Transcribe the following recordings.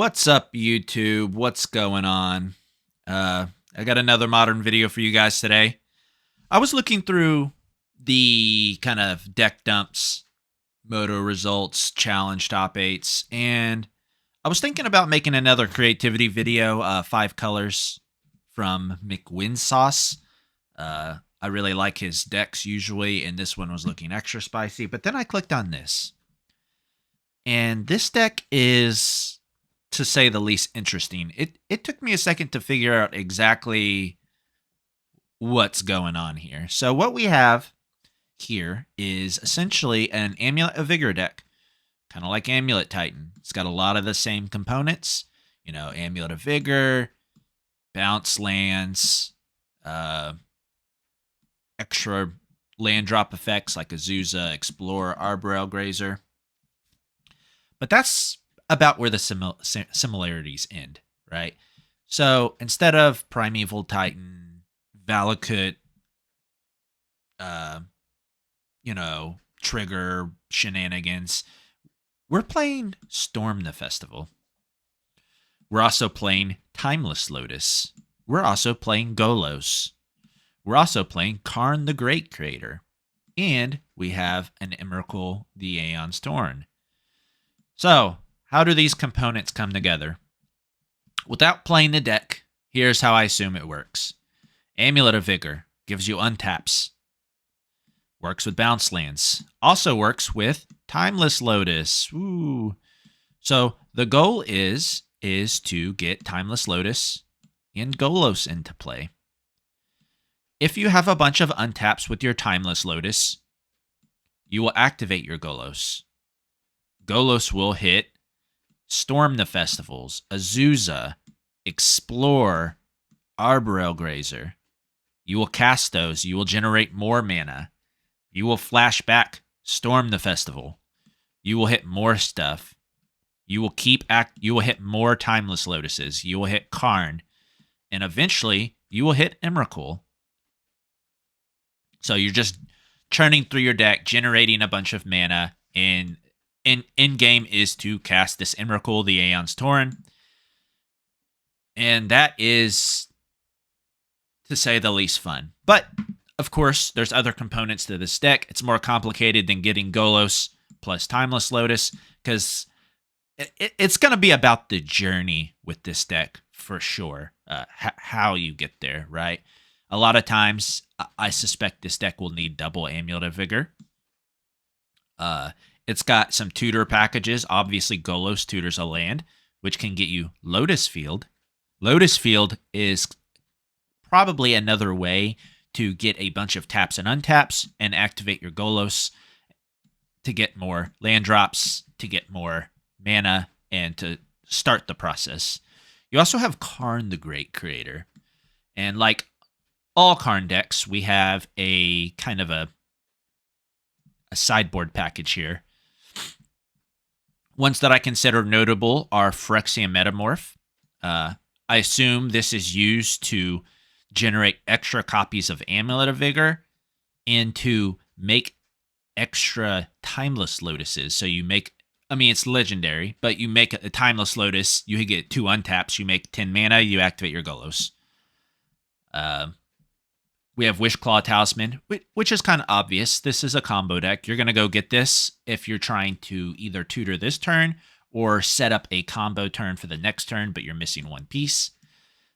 What's up, YouTube? What's going on? I got another modern video for you guys today. I was looking through the kind of deck dumps, moto results, challenge top 8s, and I was thinking about making another creativity video, 5 colors from McWinsauce. I really like his decks usually, and this one was looking extra spicy, but then I clicked on this. And this deck is, to say the least, interesting. It took me a second to figure out exactly what's going on here. So what we have here is essentially an Amulet of Vigor deck, kind of like Amulet Titan. It's got a lot of the same components, you know, Amulet of Vigor, bounce lands, extra land drop effects like Azusa, Explorer, Arboreal Grazer. But that's about where the similarities end, right? So instead of Primeval Titan, Valakut, Trigger shenanigans, we're playing Storm the Festival. We're also playing Timeless Lotus. We're also playing Golos. We're also playing Karn the Great Creator. And we have an Emrakul, the Aeons Torn. So, how do these components come together? Without playing the deck, here's how I assume it works. Amulet of Vigor gives you untaps. Works with bounce lands. Also works with Timeless Lotus. Ooh. So, the goal is to get Timeless Lotus and Golos into play. If you have a bunch of untaps with your Timeless Lotus, you will activate your Golos. Golos will hit Storm the Festivals, Azusa, Explore, Arboreal Grazer. You will cast those. You will generate more mana. You will flash back Storm the Festival. You will hit more stuff. You will You will hit more Timeless Lotuses. You will hit Karn, and eventually you will hit Emrakul. So you're just churning through your deck, generating a bunch of mana, and in game is to cast this Emrakul, the Aeons Torn. And that is, to say the least, fun. But, of course, there's other components to this deck. It's more complicated than getting Golos plus Timeless Lotus, because it's going to be about the journey with this deck, for sure. How you get there, right? A lot of times, I suspect this deck will need double Amulet of Vigor. It's got some tutor packages. Obviously, Golos tutors a land, which can get you Lotus Field. Lotus Field is probably another way to get a bunch of taps and untaps and activate your Golos to get more land drops, to get more mana, and to start the process. You also have Karn the Great Creator. And like all Karn decks, we have a kind of a sideboard package here. Ones that I consider notable are Phyrexian Metamorph. I assume this is used to generate extra copies of Amulet of Vigor and to make extra Timeless Lotuses. So you make, it's legendary, but you make a Timeless Lotus, you get 2 untaps, you make 10 mana, you activate your Golos. We have Wishclaw Talisman, which is kind of obvious. This is a combo deck. You're going to go get this if you're trying to either tutor this turn or set up a combo turn for the next turn, but you're missing one piece.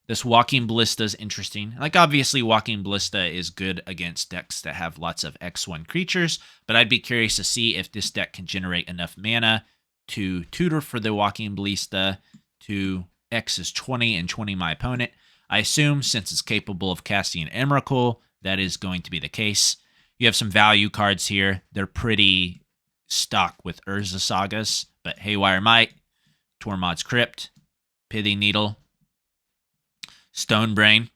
This Walking Ballista is interesting. Like, obviously, Walking Ballista is good against decks that have lots of X1 creatures, but I'd be curious to see if this deck can generate enough mana to tutor for the Walking Ballista to X is 20 and 20 my opponent. I assume, since it's capable of casting Emrakul, that is going to be the case. You have some value cards here. They're pretty stock with Urza sagas, but Haywire Mite, Tormod's Crypt, Pithing Needle, Stonebrain,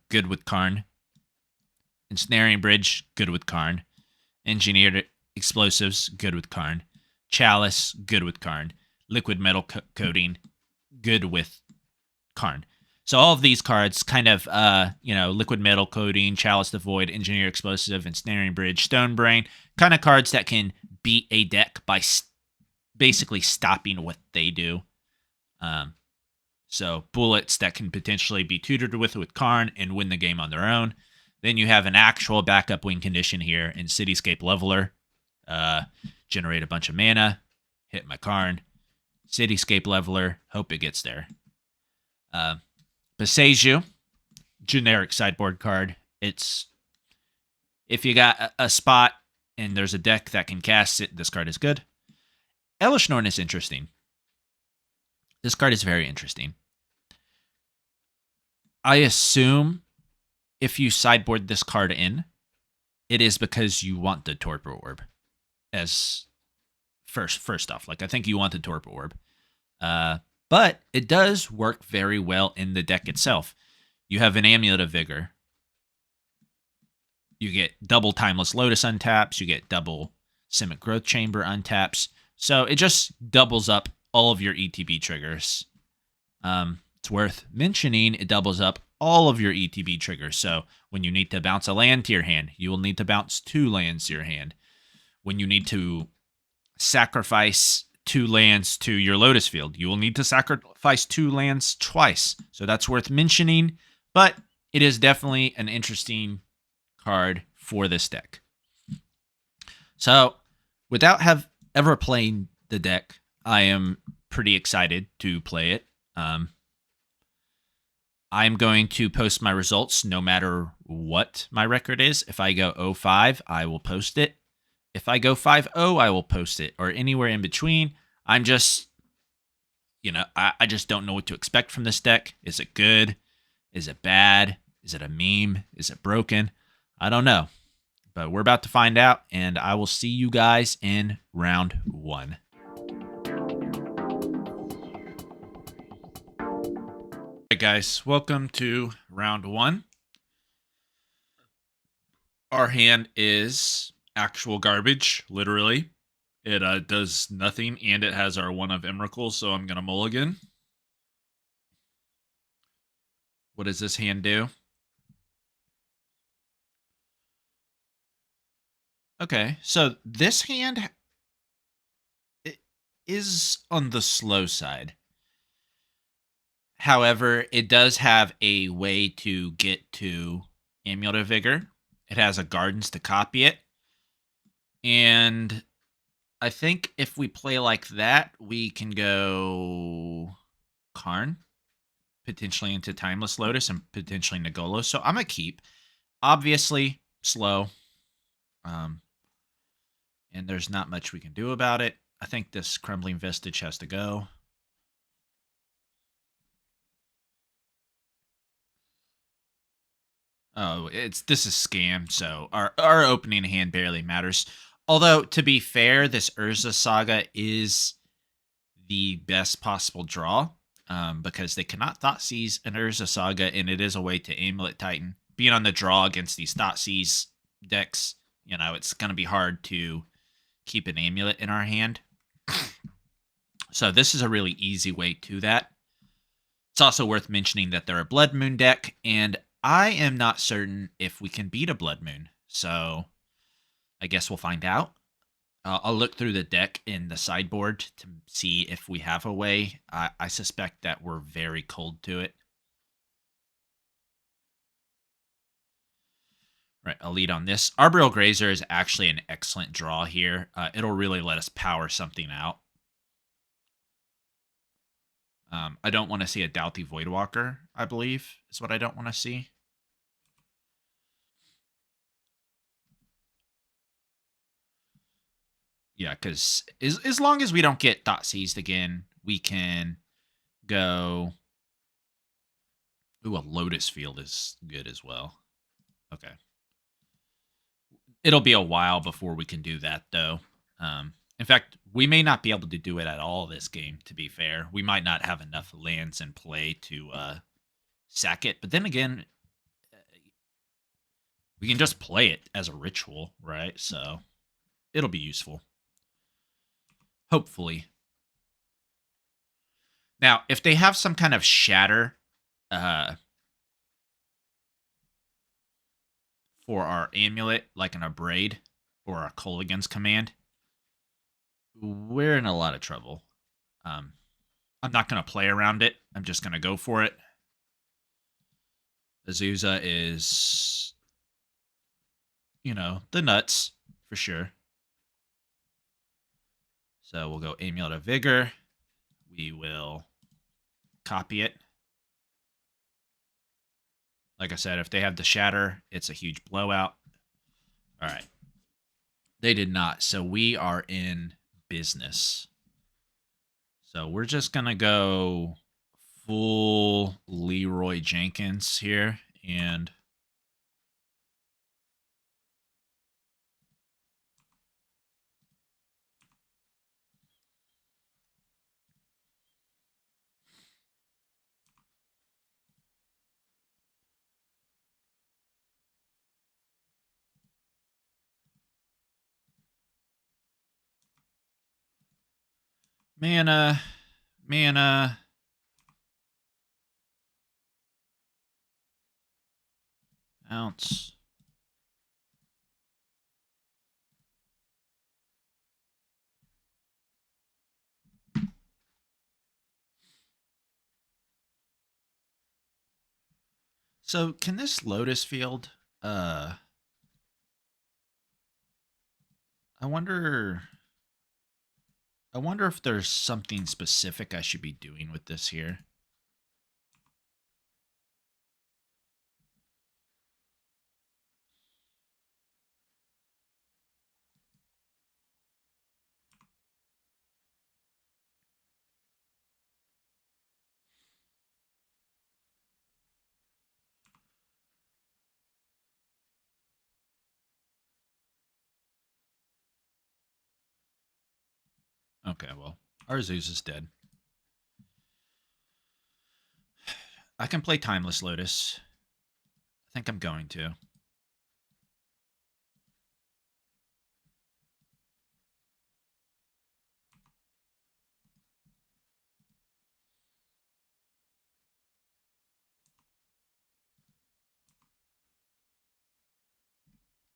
good with Karn, Ensnaring Bridge, good with Karn, Engineered Explosives, good with Karn, Chalice, good with Karn, Liquimetal Coating, good with Karn. So all of these cards kind of, Liquimetal Coating, Chalice the Void, Engineer Explosive, Ensnaring Bridge, Stonebrain, kind of cards that can beat a deck by basically stopping what they do. So bullets that can potentially be tutored with Karn and win the game on their own. Then you have an actual backup win condition here in Cityscape Leveler. Generate a bunch of mana, hit my Karn. Cityscape Leveler, hope it gets there. Boseiju, generic sideboard card. It's if you got a spot and there's a deck that can cast it, this card is good. Elesh Norn is interesting. This card is very interesting. I assume if you sideboard this card in, it is because you want the Torpor Orb as first off. Like, I think you want the Torpor Orb. But it does work very well in the deck itself. You have an Amulet of Vigor. You get double Timeless Lotus untaps. You get double Simic Growth Chamber untaps. So it just doubles up all of your ETB triggers. It's worth mentioning it doubles up all of your ETB triggers. So when you need to bounce a land to your hand, you will need to bounce 2 lands to your hand. When you need to sacrifice 2 lands to your Lotus Field, you will need to sacrifice 2 lands twice. So that's worth mentioning, but it is definitely an interesting card for this deck. So without ever playing the deck, I am pretty excited to play it. I'm going to post my results no matter what my record is. If I go 0-5, I will post it. If I go 5-0, I will post it, or anywhere in between. I'm just, I just don't know what to expect from this deck. Is it good? Is it bad? Is it a meme? Is it broken? I don't know. But we're about to find out, and I will see you guys in round 1. Alright guys, welcome to round 1. Our hand is actual garbage, literally. It does nothing, and it has our 1 of Emrakul, so I'm going to mulligan. What does this hand do? Okay, so this hand is on the slow side. However, it does have a way to get to Amulet of Vigor. It has a Gardens to copy it. And I think if we play like that, we can go Karn, potentially into Timeless Lotus, and potentially into Golos. So I'm going to keep. Obviously, slow. And there's not much we can do about it. I think this Crumbling Vestige has to go. Oh, this is scam, so our opening hand barely matters. Although, to be fair, this Urza Saga is the best possible draw, because they cannot Thoughtseize an Urza Saga, and it is a way to Amulet Titan. Being on the draw against these Thoughtseize decks, it's going to be hard to keep an Amulet in our hand. So this is a really easy way to that. It's also worth mentioning that they're a Blood Moon deck, and I am not certain if we can beat a Blood Moon, so I guess we'll find out. I'll look through the deck in the sideboard to see if we have a way. I suspect that we're very cold to it. Right, I'll lead on this. Arboreal Grazer is actually an excellent draw here. It'll really let us power something out. I don't want to see a Doughty Voidwalker, I believe, is what I don't want to see. Yeah, because as long as we don't get Thoughtseized again, we can go... Ooh, a Lotus Field is good as well. Okay. It'll be a while before we can do that, though. In fact, we may not be able to do it at all this game, to be fair. We might not have enough lands in play to sack it. But then again, we can just play it as a ritual, right? So it'll be useful. Hopefully. Now, if they have some kind of shatter for our amulet, like an Abrade or a Kolaghan's Command, we're in a lot of trouble. I'm not going to play around it. I'm just going to go for it. Azusa is, you know, the nuts for sure. So we'll go Amulet of Vigor. We will copy it. Like I said, if they have the Shatter, it's a huge blowout. All right. They did not. So we are in business. So we're just going to go full Leroy Jenkins here. And mana, ounce. So can this Lotus Field, I wonder if there's something specific I should be doing with this here. Okay, well, our Zeus is dead. I can play Timeless Lotus. I think I'm going to.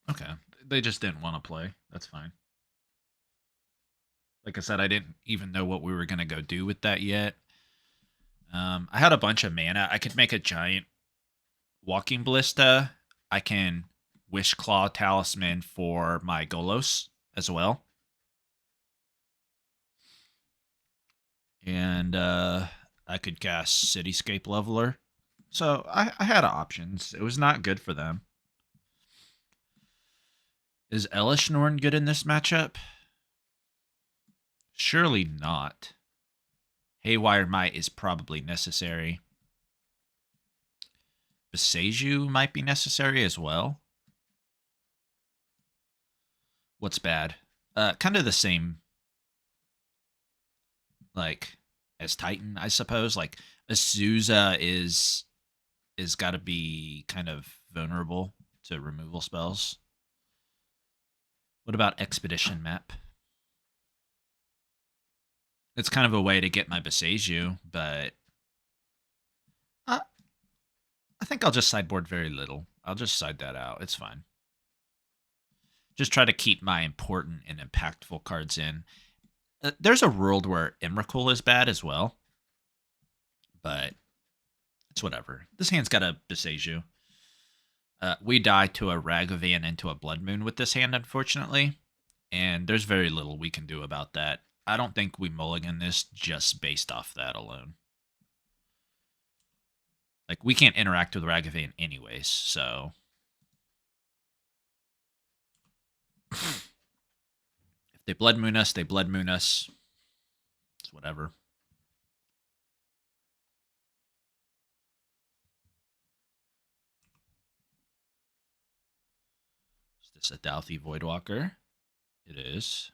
Okay. They just didn't want to play. That's fine. Like I said, I didn't even know what we were going to go do with that yet. I had a bunch of mana. I could make a giant Walking Ballista. I can Wishclaw Talisman for my Golos as well. And I could cast Cityscape Leveler. So I had options. It was not good for them. Is Elishnorn good in this matchup? Surely not. Haywire Mite is probably necessary. Boseiju might be necessary as well. What's bad? Kind of the same, like, as Titan, I suppose. Like, Azusa is got to be kind of vulnerable to removal spells. What about Expedition Map? It's kind of a way to get my Boseiju, but I think I'll just sideboard very little. I'll just side that out. It's fine. Just try to keep my important and impactful cards in. There's a world where Emrakul is bad as well, but it's whatever. This hand's got a Boseiju. We die to a Ragavan into a Blood Moon with this hand, unfortunately, and there's very little we can do about that. I don't think we mulligan this just based off that alone. Like, we can't interact with Ragavan anyways, so... if they Blood Moon us, they Blood Moon us. It's whatever. Is this a Dalthy Voidwalker? It is.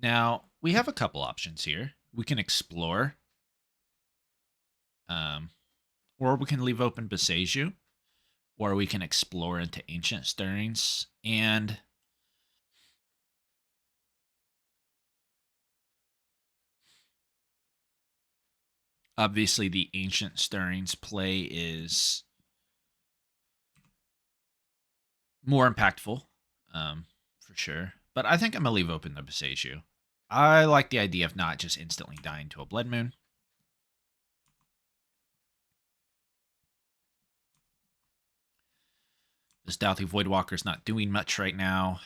Now, we have a couple options here. We can explore. Or we can leave open Boseiju. Or we can explore into Ancient Stirrings. And obviously the Ancient Stirrings play is more impactful, for sure. But I think I'm going to leave open the Boseiju. I like the idea of not just instantly dying to a Blood Moon. This Doughty Voidwalker's not doing much right now.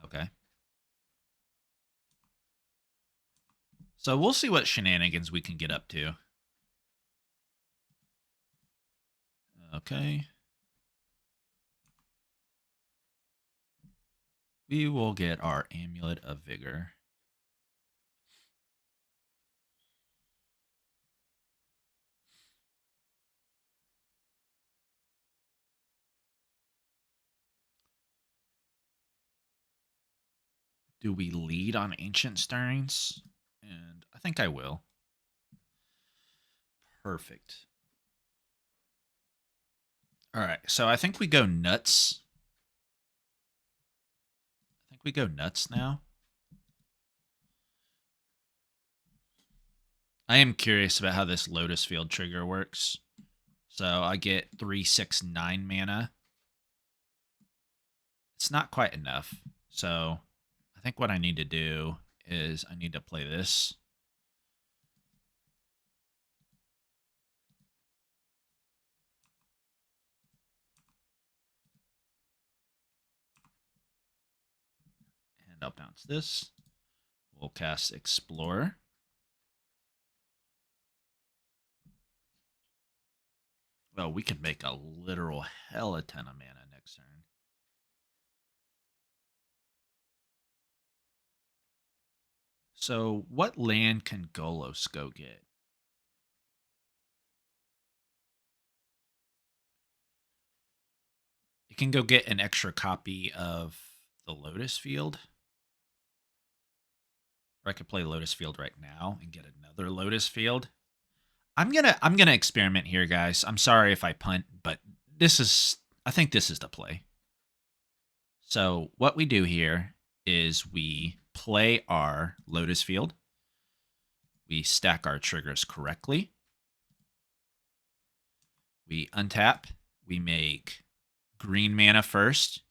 Okay. So we'll see what shenanigans we can get up to. Okay. We will get our Amulet of Vigor. Do we lead on Ancient Stirrings? And I think I will. Perfect. All right, so I think we go nuts. Now. I am curious about how this Lotus Field trigger works. So I get 3, 6, 9 mana. It's not quite enough. So I think what I need to do is I need to play this. And I'll bounce this. We'll cast Explorer. Well, we can make a literal hell a ton of mana next turn. So what land can Golos go get? It can go get an extra copy of the Lotus Field. Or I could play Lotus Field right now and get another Lotus Field. I'm gonna experiment here, guys. I'm sorry if I punt, but I think this is the play. So what we do here is we play our Lotus Field. We stack our triggers correctly. We untap. We make green mana first.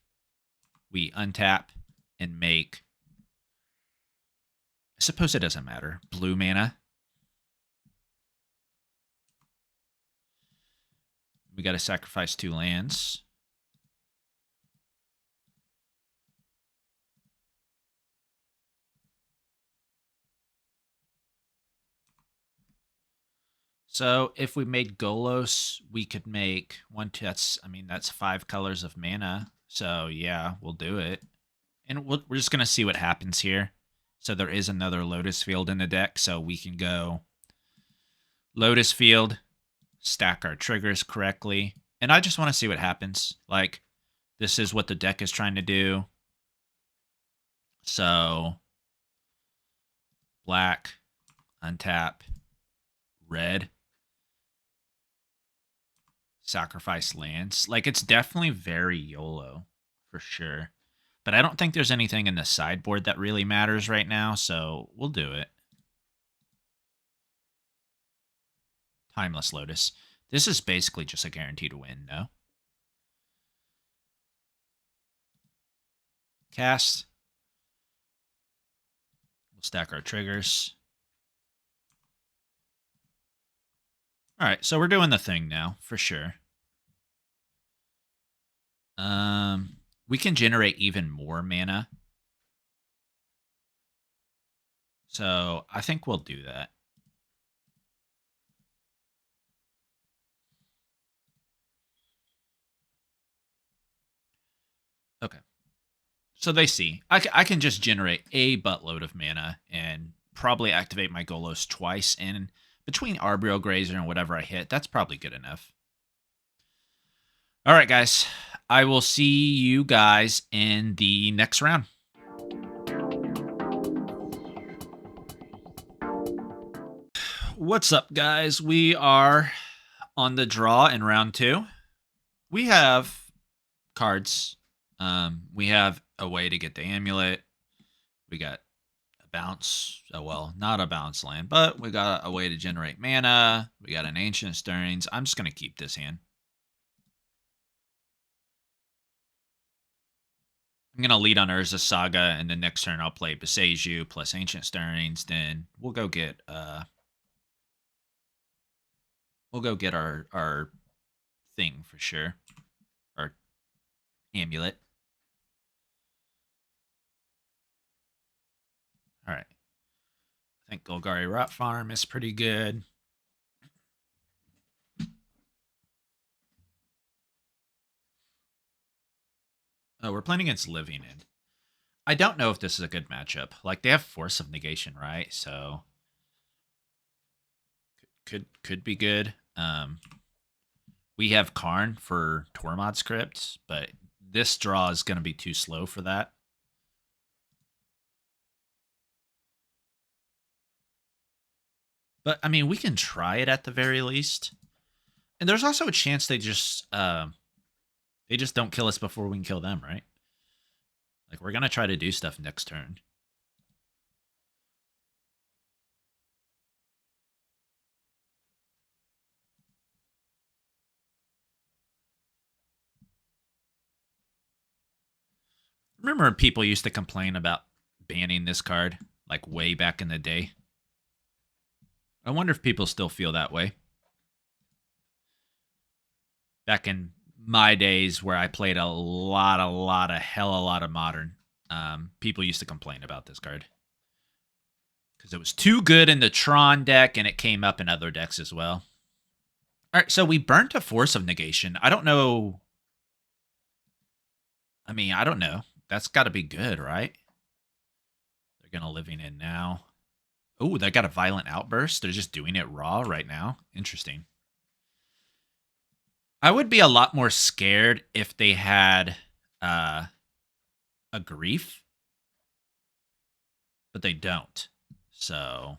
We untap and make, I suppose it doesn't matter, blue mana. We got to sacrifice 2 lands. So if we made Golos, we could make that's 5 colors of mana. So yeah, we'll do it. And we're just going to see what happens here. So there is another Lotus Field in the deck, so we can go Lotus Field, stack our triggers correctly. And I just want to see what happens. Like, this is what the deck is trying to do. So, black, untap, red, sacrifice lands. Like, it's definitely very YOLO, for sure. But I don't think there's anything in the sideboard that really matters right now, so we'll do it. Timeless Lotus. This is basically just a guarantee to win, no? Cast. We'll stack our triggers. All right, so we're doing the thing now, for sure. We can generate even more mana. So I think we'll do that. Okay. So they see. I can just generate a buttload of mana and probably activate my Golos twice. And between Arboreal Grazer and whatever I hit, that's probably good enough. All right, guys. I will see you guys in the next round. What's up, guys? We are on the draw in round 2. We have cards. We have a way to get the amulet. We got a bounce. Oh, well, not a bounce land, but we got a way to generate mana. We got an Ancient Stirrings. I'm just going to keep this hand. I'm gonna lead on Urza Saga, and then next turn I'll play Boseiju plus Ancient Stirrings. Then we'll go get our thing for sure, our amulet. All right, I think Golgari Rot Farm is pretty good. Oh, we're playing against Living End. I don't know if this is a good matchup. Like, they have Force of Negation, right? So could be good. We have Karn for Tormod Crypt, but this draw is going to be too slow for that. But I mean, we can try it at the very least. And there's also a chance they just don't kill us before we can kill them, right? Like, we're gonna try to do stuff next turn. Remember, people used to complain about banning this card, like way back in the day. I wonder if people still feel that way. Back in my days where I played a lot of Modern, people used to complain about this card. Because it was too good in the Tron deck, and it came up in other decks as well. All right, so we burnt a Force of Negation. I don't know. I mean, I don't know. That's got to be good, right? They're going to Living End now. Oh, they got a Violent Outburst. They're just doing it raw right now. Interesting. I would be a lot more scared if they had a Grief. But they don't. So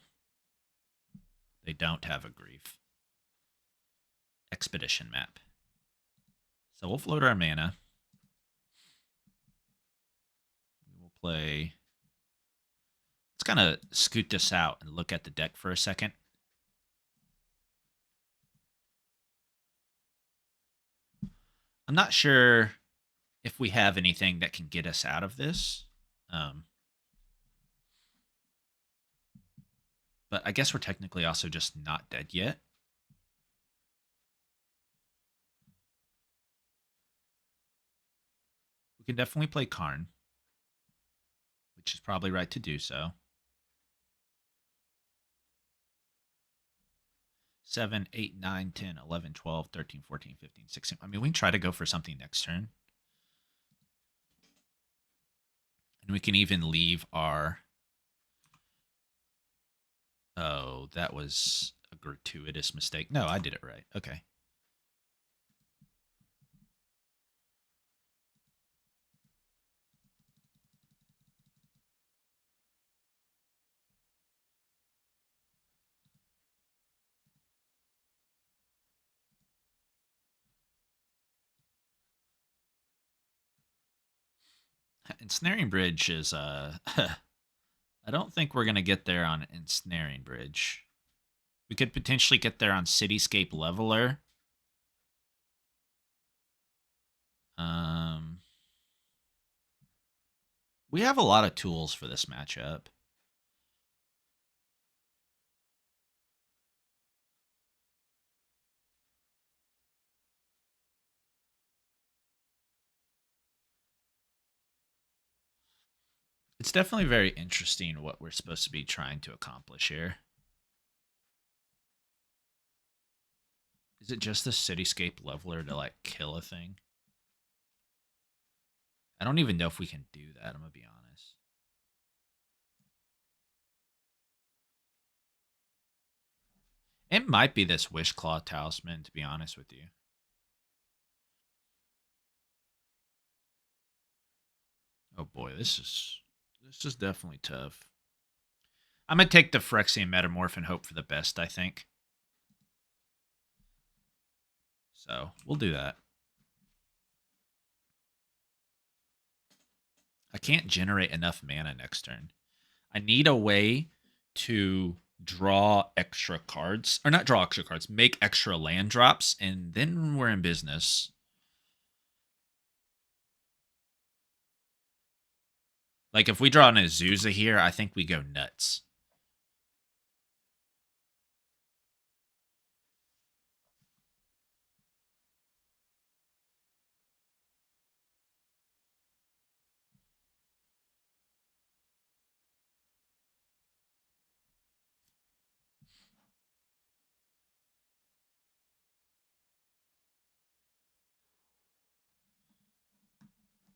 they don't have a Grief. Expedition map. So we'll float our mana. We'll play. Let's kind of scoot this out and look at the deck for a second. I'm not sure if we have anything that can get us out of this. But I guess we're technically also just not dead yet. We can definitely play Karn, which is probably right to do so. 7, 8, 9, 10, 11, 12, 13, 14, 15, 16. I mean, we can try to go for something next turn. And we can even leave our... Oh, that was a gratuitous mistake. No, I did it right. Okay. Ensnaring Bridge is... I don't think we're going to get there on Ensnaring Bridge. We could potentially get there on Cityscape Leveler. We have a lot of tools for this matchup. It's definitely very interesting what we're supposed to be trying to accomplish here. Is it just the Cityscape Leveler to, like, kill a thing? I don't even know if we can do that, I'm going to be honest. It might be this Wishclaw Talisman, to be honest with you. Oh boy, this is definitely tough. I'm going to take the Phyrexian Metamorph and hope for the best, I think. So, we'll do that. I can't generate enough mana next turn. I need a way to draw extra cards. Or not draw extra cards, make extra land drops, and then we're in business. Like, if we draw an Azusa here, I think we go nuts.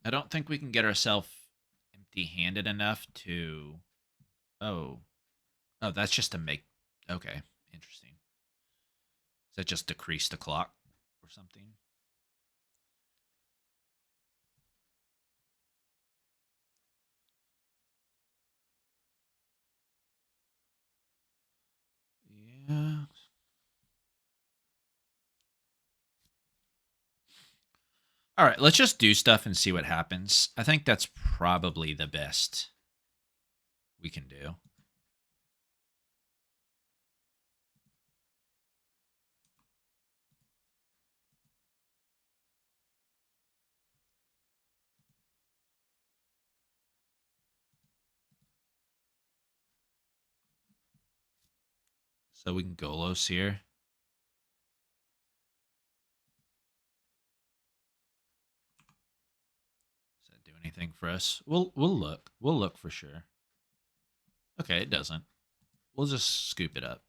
I don't think we can get ourselves empty-handed enough to... Oh. Oh, that's just to make... Okay, interesting. Does that just decrease the clock or something? Yeah. All right, let's just do stuff and see what happens. I think that's probably the best we can do. So we can Golos here. Does that do anything for us? We'll look. We'll look for sure. Okay, it doesn't. We'll just scoop it up.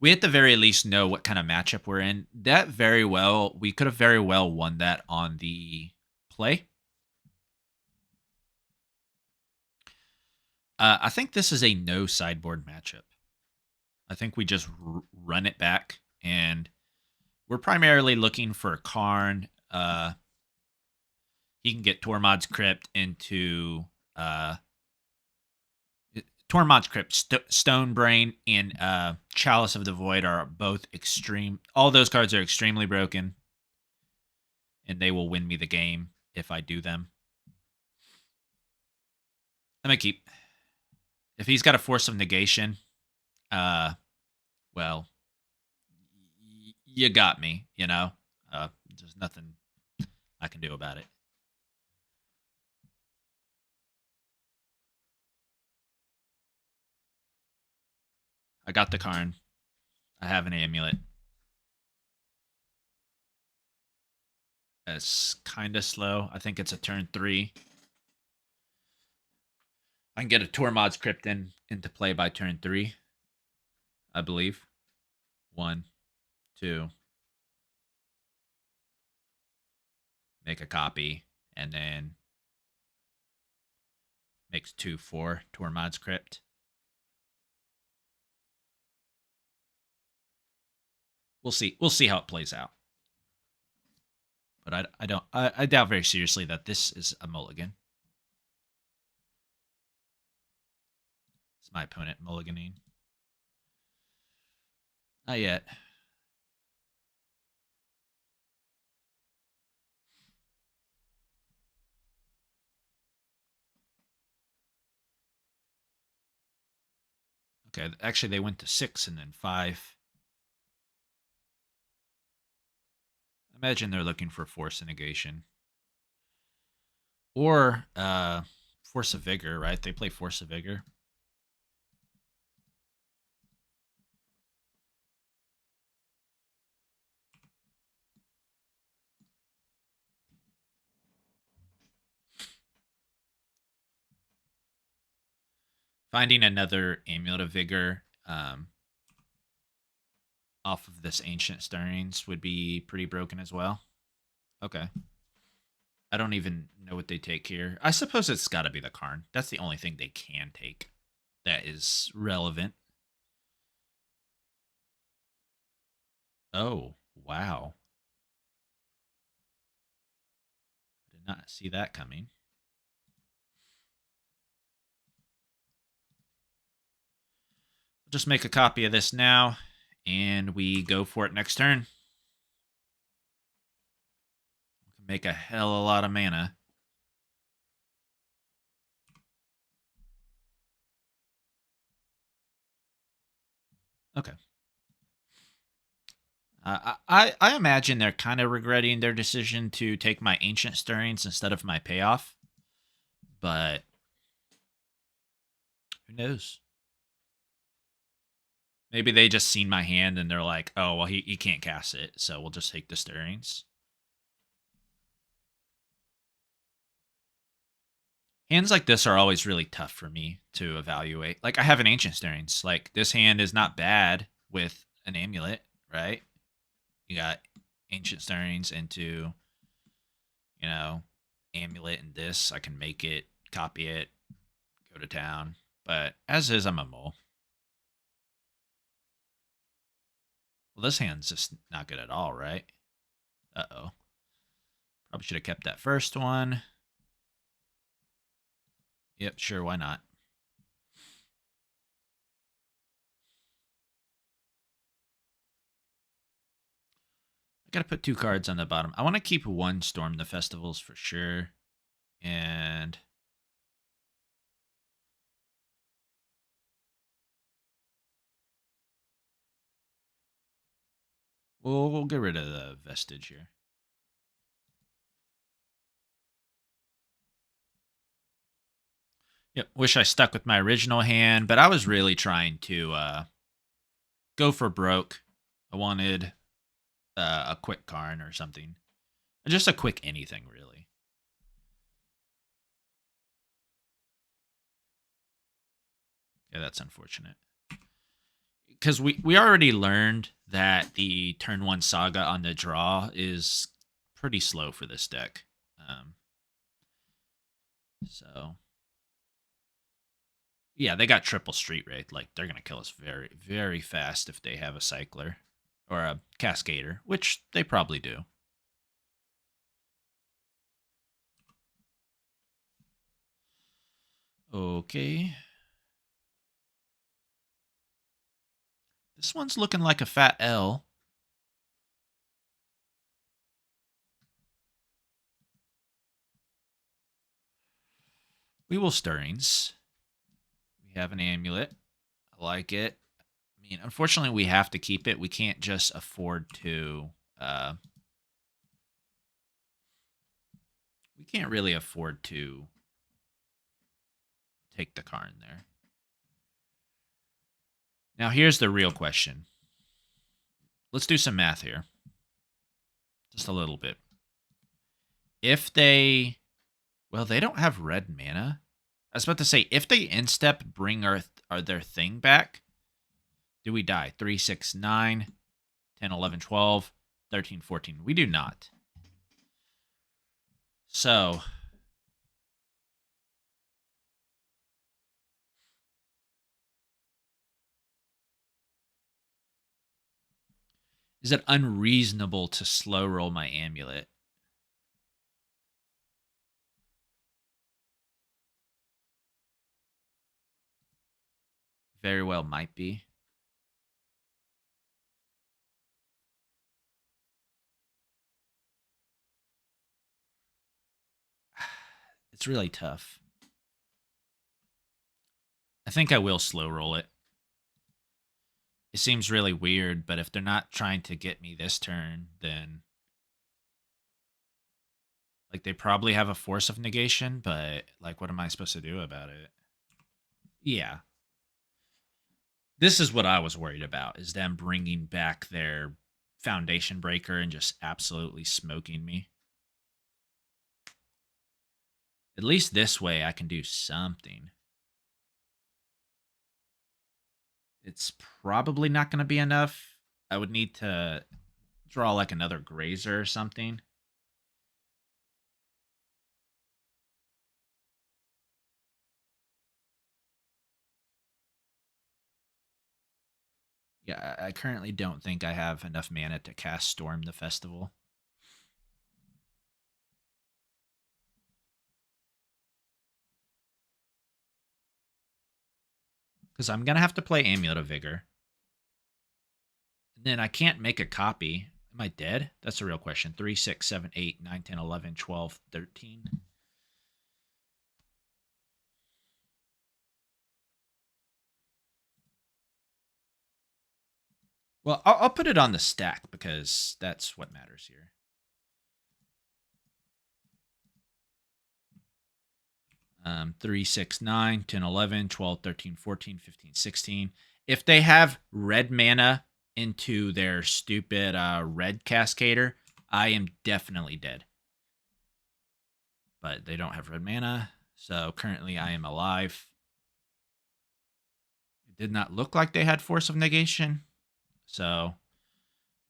We at the very least know what kind of matchup we're in. That very well, we could have very well won that on the play. I think this is a no sideboard matchup. I think we just run it back, and we're primarily looking for Karn. He can get Tormod's Crypt into Tormod's Crypt, Stone Brain, and Chalice of the Void are both extreme. All those cards are extremely broken, and they will win me the game if I do them. I'm gonna keep. If he's got a Force of Negation, well, you got me. You know, there's nothing I can do about it. I got the Karn. I have an amulet. It's kind of slow. I think it's a turn 3. I can get a Tormod's Crypt into play by turn 3, I believe. 1, 2. Make a copy, and then makes 2, 4. Tormod's Crypt. We'll see. We'll see how it plays out. But I doubt very seriously that this is a mulligan. It's my opponent mulliganing. Not yet. Okay, actually they went to 6 and then 5. Imagine they're looking for Force of Negation. Or Force of Vigor, right? They play Force of Vigor. Finding another Amulet of Vigor off of this Ancient Stirrings would be pretty broken as well. Okay. I don't even know what they take here. I suppose it's got to be the Karn. That's the only thing they can take that is relevant. Oh, wow. I did not see that coming. I'll just make a copy of this now, and we go for it next turn. We can make a hell of a lot of mana. Okay. I imagine they're kind of regretting their decision to take my Ancient Stirrings instead of my payoff. But who knows? Maybe they just seen my hand and they're like, oh, well, he can't cast it, so we'll just take the Stirrings. Hands like this are always really tough for me to evaluate. Like, I have an Ancient Stirrings. Like, this hand is not bad with an Amulet, right? You got Ancient Stirrings into, you know, Amulet and this. I can make it, copy it, go to town. But as is, I'm a mole. Well, this hand's just not good at all, right? Uh-oh. Probably should have kept that first one. Yep, sure, why not? I gotta put 2 cards on the bottom. I want to keep 1 Storm the Festivals for sure. And we'll get rid of the Vestige here. Yep, wish I stuck with my original hand, but I was really trying to go for broke. I wanted a quick Karn or something. Just a quick anything, really. Yeah, that's unfortunate. Because we already learned that the turn 1 Saga on the draw is pretty slow for this deck. So, yeah, they got triple Street Wraith. Like, they're going to kill us very, very fast if they have a Cycler or a Cascader, which they probably do. Okay. This one's looking like a fat L. We will Stirrings. We have an Amulet. I like it. I mean, unfortunately, we have to keep it. We can't just afford to... we can't really afford to take the Karn there. Now, here's the real question. Let's do some math here. Just a little bit. If they... well, they don't have red mana. I was about to say, if they instep, bring their thing back, do we die? 3, 6, 9, 10, 11, 12, 13, 14. We do not. So... is it unreasonable to slow roll my Amulet? Very well might be. It's really tough. I think I will slow roll it. It seems really weird, but if they're not trying to get me this turn, then... like, they probably have a Force of Negation, but, like, what am I supposed to do about it? Yeah. This is what I was worried about, is them bringing back their Foundation Breaker and just absolutely smoking me. At least this way I can do something. It's probably not going to be enough. I would need to draw, like, another Grazer or something. Yeah, I currently don't think I have enough mana to cast Storm the Festival. Because I'm going to have to play Amulet of Vigor. And then I can't make a copy. Am I dead? That's a real question. 3, 6, 7, 8, 9, 10, 11, 12, 13. Well, I'll put it on the stack because that's what matters here. 3, 6, 9, 10, 11, 12, 13, 14, 15, 16. If they have red mana into their stupid red Cascader, I am definitely dead. But they don't have red mana, so currently I am alive. It did not look like they had Force of Negation, so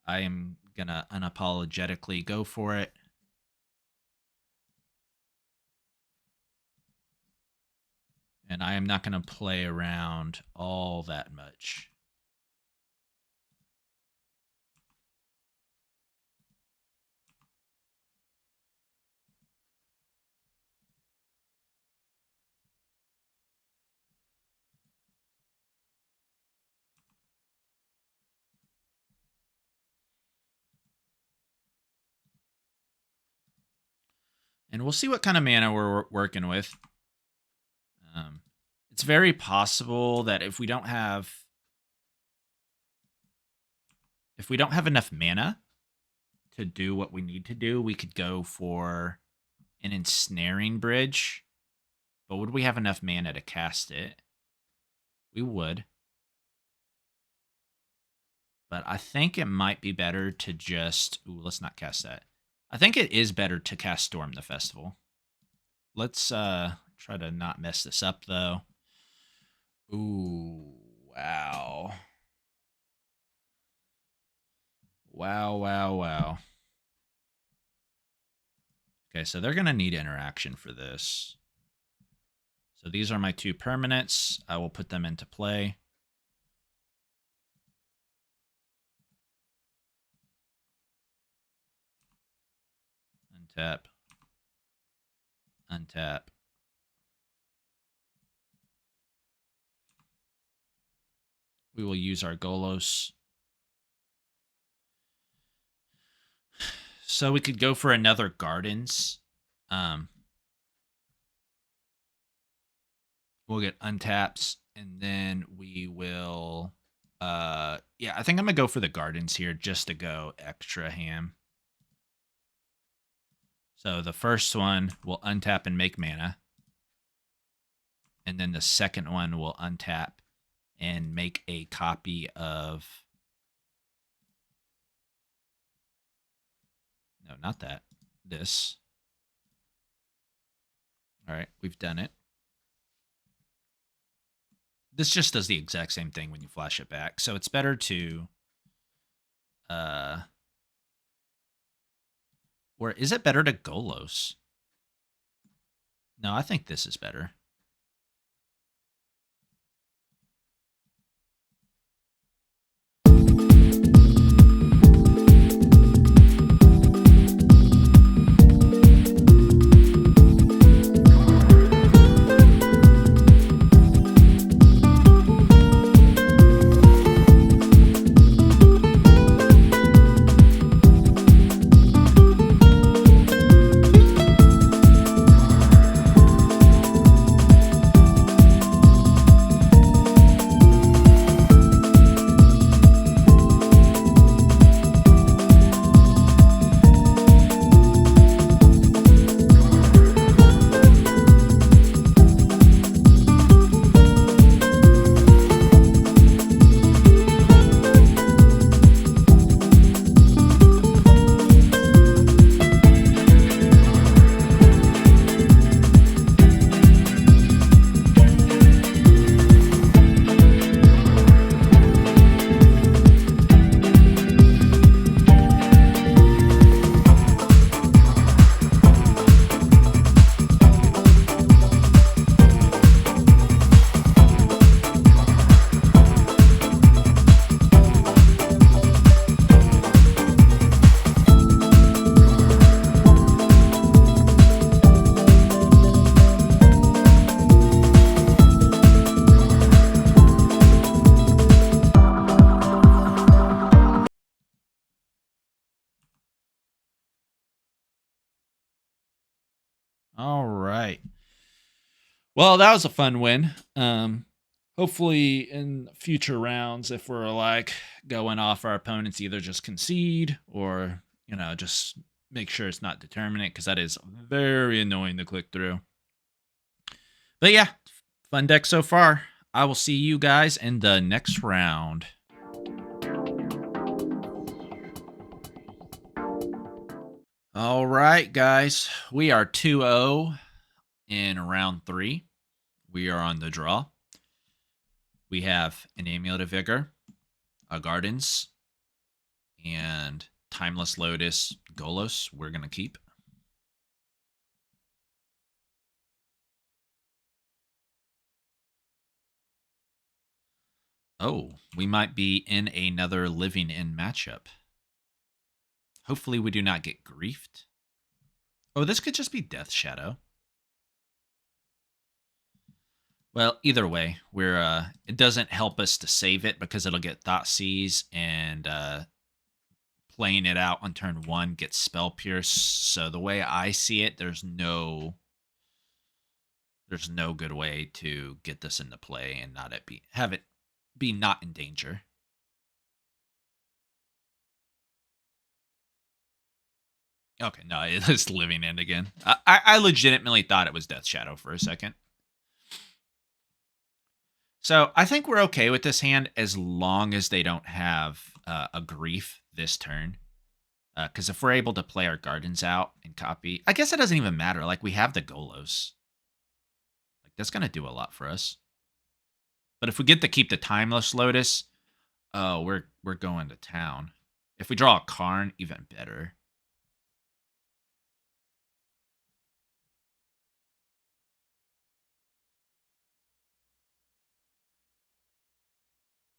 I am going to unapologetically go for it. And I am not going to play around all that much. And we'll see what kind of mana we're working with. It's very possible that if we don't have enough mana to do what we need to do, we could go for an Ensnaring Bridge. But would we have enough mana to cast it? We would. But I think it might be better to just... Ooh, let's not cast that. I think it is better to cast Storm the Festival. Let's try to not mess this up, though. Ooh, wow. Wow. Okay, so they're going to need interaction for this. So these are my 2 permanents. I will put them into play. Untap. Untap. We will use our Golos. So we could go for another Gardens. We'll get untaps, and then we will... yeah, I think I'm going to go for the Gardens here just to go extra ham. So the first one will untap and make mana. And then the second one will untap and make a copy of... No, not that. This. All right, we've done it. This just does the exact same thing when you flash it back. So it's better to... or is it better to Golos? No, I think this is better. All right. Well, that was a fun win. Hopefully in future rounds, if we're like going off, our opponents either just concede or, you know, just make sure it's not determinate, because that is very annoying to click through. But yeah, fun deck so far. I will see you guys in the next round. All right, guys. We are 2-0 in round 3. We are on the draw. We have an Amulet of Vigor, a Gardens, and Timeless Lotus, Golos. We're going to keep. Oh, we might be in another Living In matchup. Hopefully we do not get griefed. Oh, this could just be Death Shadow. Well, either way, we're it doesn't help us to save it because it'll get Thoughtseize and playing it out on turn 1 gets Spell Pierce. So the way I see it, there's no good way to get this into play and have it be not in danger. Okay, no, it's Living In again. I legitimately thought it was Death Shadow for a second. So I think we're okay with this hand as long as they don't have a grief this turn. Because if we're able to play our Gardens out and copy, I guess it doesn't even matter. Like, we have the Golos. Like, that's going to do a lot for us. But if we get to keep the Timeless Lotus, oh, we're going to town. If we draw a Karn, even better.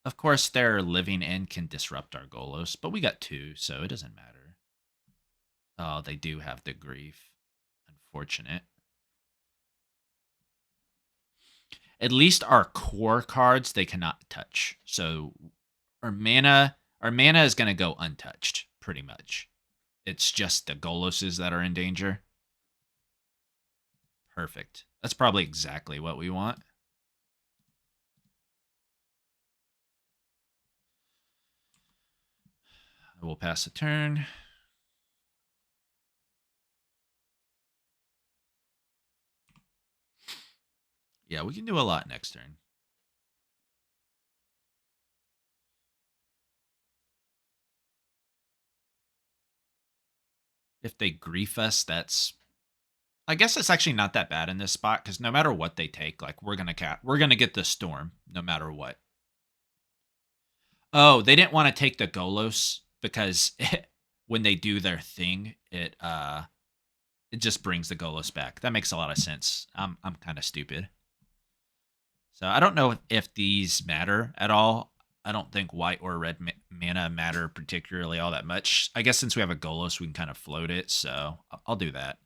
Of course, their Living In can disrupt our Golos, but we got 2, so it doesn't matter. Oh, they do have the grief. Unfortunate. At least our core cards they cannot touch. So our mana is going to go untouched, pretty much. It's just the Goloses that are in danger. Perfect. That's probably exactly what we want. I will pass a turn. Yeah, we can do a lot next turn. If they grief us, I guess it's actually not that bad in this spot because no matter what they take, like we're gonna get the storm no matter what. Oh, they didn't want to take the Golos because when they do their thing, it just brings the Golos back. That makes a lot of sense. I'm kind of stupid. So I don't know if these matter at all. I don't think white or red mana matter particularly all that much. I guess since we have a Golos, we can kind of float it. So I'll do that.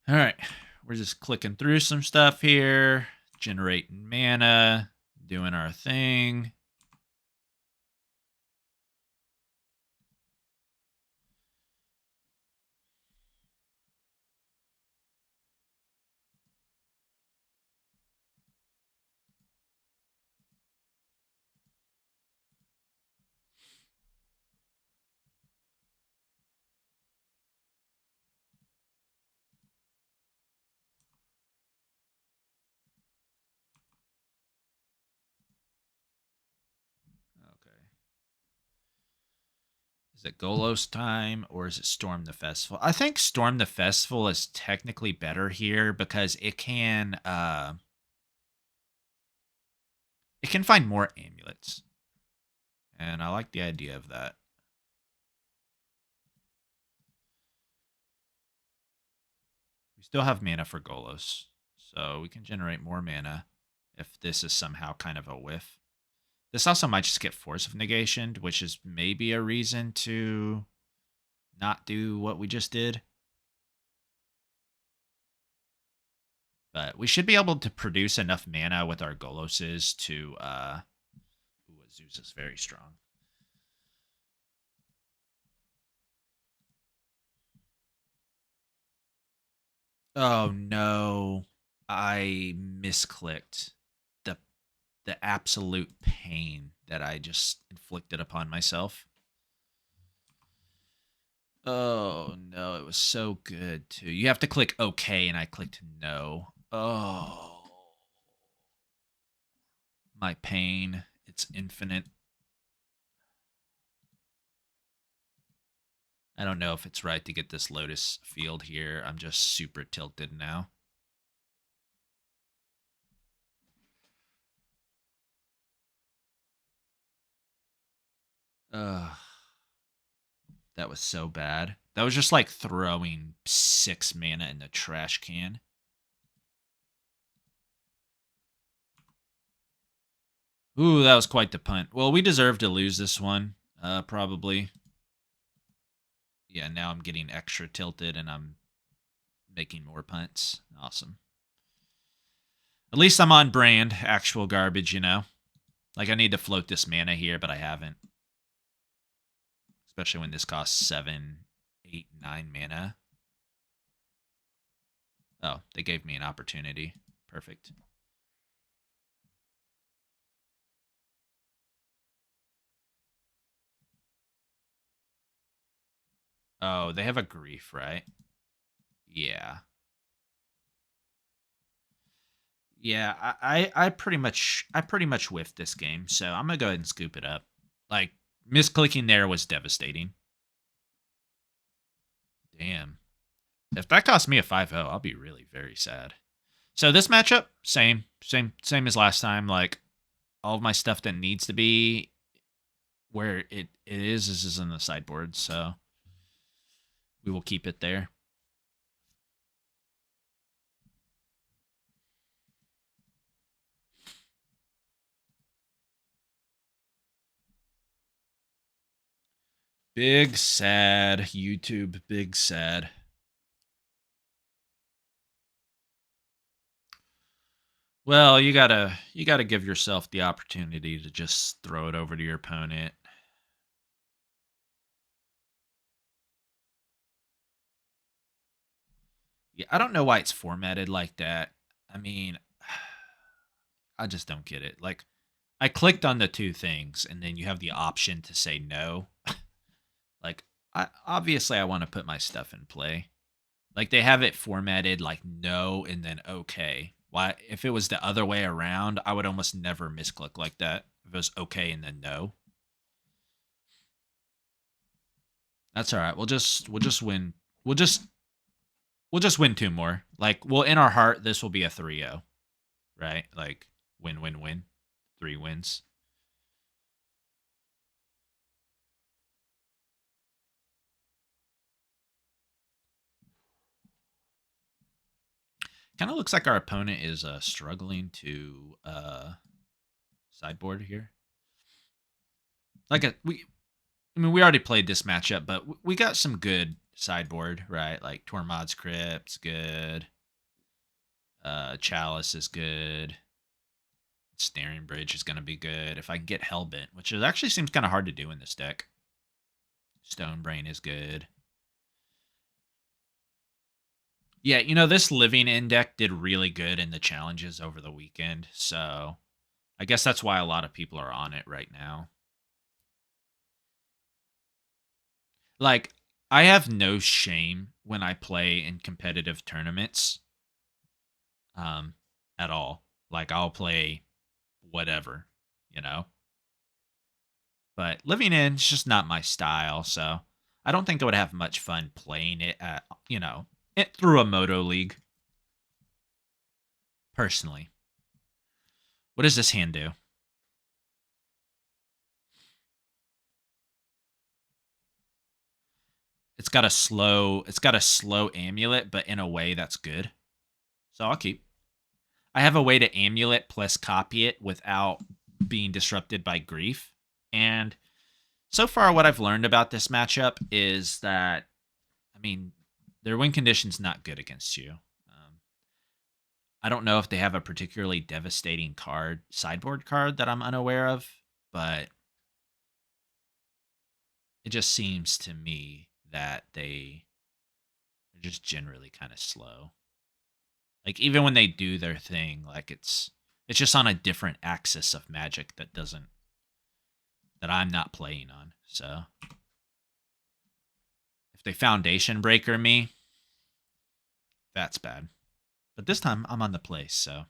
All right. We're just clicking through some stuff here, generating mana, doing our thing. Okay. Is it Golos time or is it Storm the Festival? I think Storm the Festival is technically better here because it can find more amulets. And I like the idea of that. We still have mana for Golos, so we can generate more mana if this is somehow kind of a whiff. This also might just get Force of Negation, which is maybe a reason to not do what we just did. But we should be able to produce enough mana with our Goloses to... Ooh, Azusa's very strong. Oh no. I misclicked. The the absolute pain that I just inflicted upon myself. Oh no, it was so good too. You have to click OK and I clicked no. Oh. My pain. It's infinite. I don't know if it's right to get this Lotus Field here. I'm just super tilted now. Ugh. That was so bad. That was just like throwing 6 mana in the trash can. Ooh, that was quite the punt. Well, we deserve to lose this one, probably. Yeah, now I'm getting extra tilted and I'm making more punts. Awesome. At least I'm on brand. Actual garbage, you know? Like, I need to float this mana here, but I haven't. Especially when this costs 7, 8, 9 mana. Oh, they gave me an opportunity. Perfect. Oh, they have a grief, right? Yeah. Yeah, I pretty much whiffed this game, so I'm gonna go ahead and scoop it up. Like, misclicking there was devastating. Damn. If that cost me a 5-0, I'll be really very sad. So this matchup, same as last time. Like, all of my stuff that needs to be where it is in the sideboard, so we will keep it there. Big sad YouTube, big sad. Well, you gotta give yourself the opportunity to just throw it over to your opponent. Yeah, I don't know why it's formatted like that. I mean, I just don't get it. Like, I clicked on the two things, and then you have the option to say no. Like, obviously I want to put my stuff in play. Like, they have it formatted like no and then okay. Why? If it was the other way around, I would almost never misclick like that. If it was okay and then no. That's all right. We'll just win. We'll just win 2 more. Like, well, in our heart, this will be a 3-0, right? Like, win, win, win. 3 wins. Kind of looks like our opponent is struggling to sideboard here. Like I mean, we already played this matchup, but we got some good sideboard, right? Like Tormod's Crypt's good. Chalice is good. Ensnaring Bridge is going to be good. If I can get Hellbent, which is actually seems kind of hard to do in this deck. Stonebrain is good. Yeah, you know, this Living In deck did really good in the challenges over the weekend. So I guess that's why a lot of people are on it right now. Like, I have no shame when I play in competitive tournaments um, at all. Like, I'll play whatever, you know? But Living In is just not my style. So I don't think I would have much fun playing it at, you know, through a Moto League, personally. What does this hand do? It's got a slow amulet, but in a way that's good. So I'll keep. I have a way to amulet plus copy it without being disrupted by grief. And so far what I've learned about this matchup is that, I mean, their win condition's not good against you. I don't know if they have a particularly devastating sideboard card that I'm unaware of, but it just seems to me that they are just generally kind of slow. Like even when they do their thing, like it's just on a different axis of Magic that I'm not playing on. So if they Foundation Breaker me, that's bad. But this time I'm on the place, so.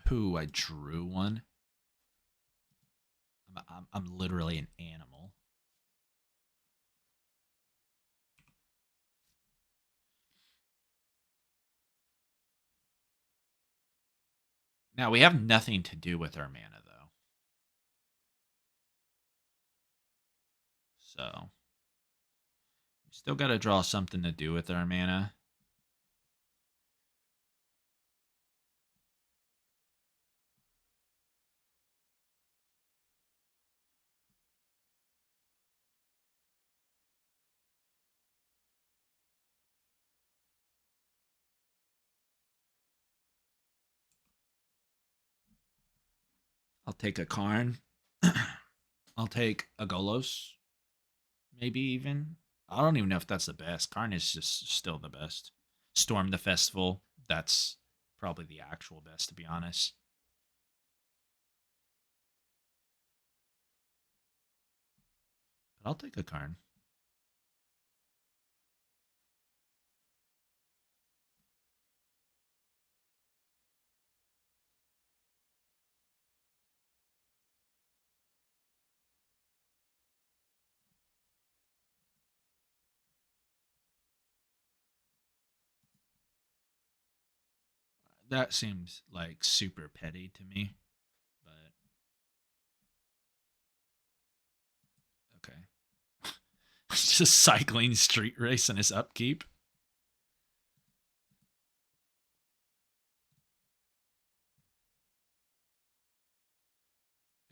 Who I drew one. I'm literally an animal. Now we have nothing to do with our mana though. So we still got to draw something to do with our mana. I'll take a Karn. I'll take a Golos. Maybe even. I don't even know if that's the best. Karn is just still the best. Storm the Festival. That's probably the actual best, to be honest. But I'll take a Karn. That seems like super petty to me. But okay. It's just cycling street race and his upkeep.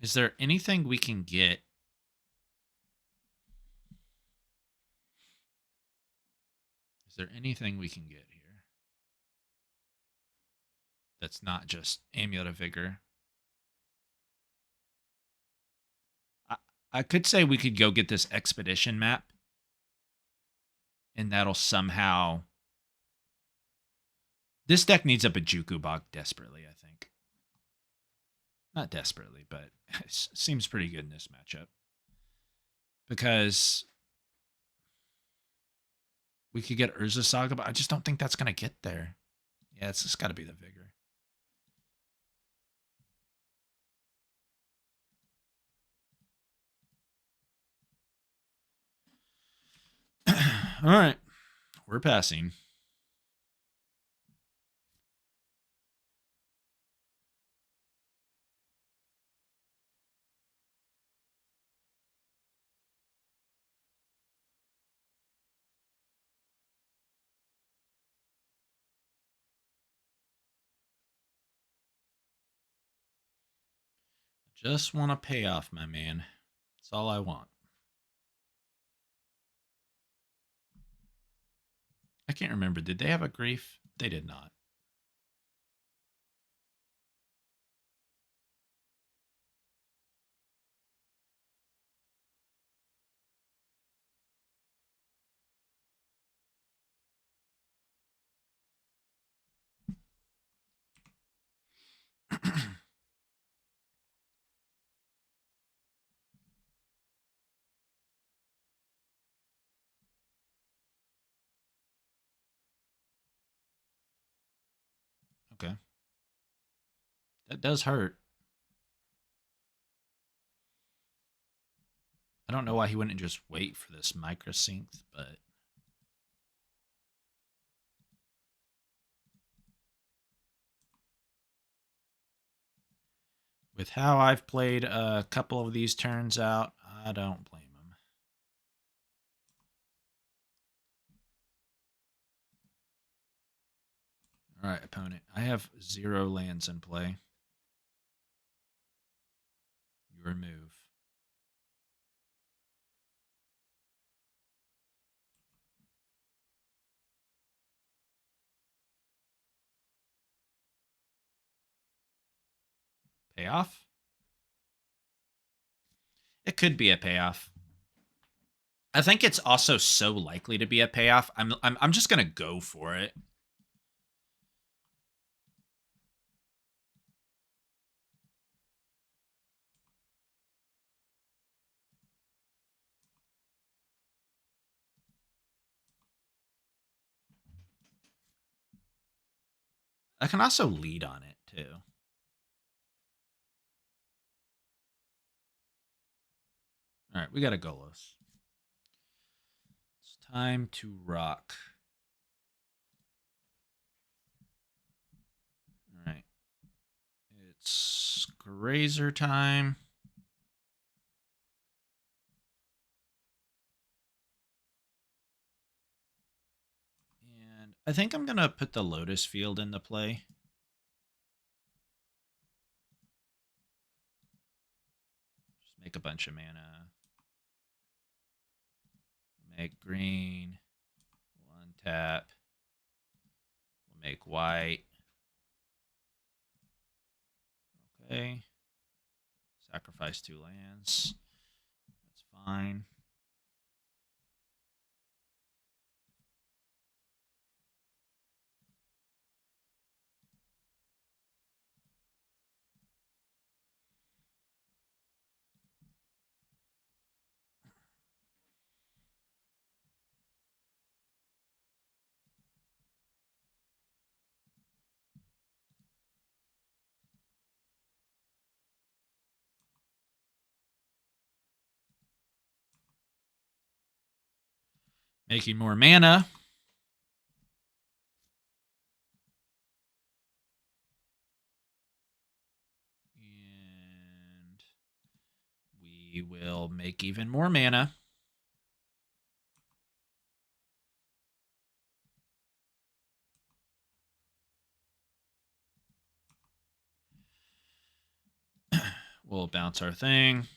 Is there anything we can get? Is there anything we can get here that's not just Amulet of Vigor? I could say we could go get this expedition map, and that'll somehow. This deck needs a Bajuku Bog desperately, I think. Not desperately, but it seems pretty good in this matchup. Because we could get Urza Saga, but I just don't think that's going to get there. Yeah, it's just got to be the Vigor. All right. We're passing. Just want to pay off, my man. That's all I want. I can't remember. Did they have a grief? They did not. Okay. That does hurt. I don't know why he wouldn't just wait for this Mycosynth, but with how I've played a couple of these turns out, I don't blame him. All right, opponent. I have 0 lands in play. Your move. Payoff? It could be a payoff. I think it's also so likely to be a payoff. I'm just gonna go for it. I can also lead on it too. All right, we got a Golos. It's time to rock. All right. It's Grazer time. And I think I'm going to put the Lotus Field into play. Just make a bunch of mana. Make green. We'll untap. We'll make white. Okay. Sacrifice 2 lands. That's fine. Making more mana. And we will make even more mana. We'll bounce our thing.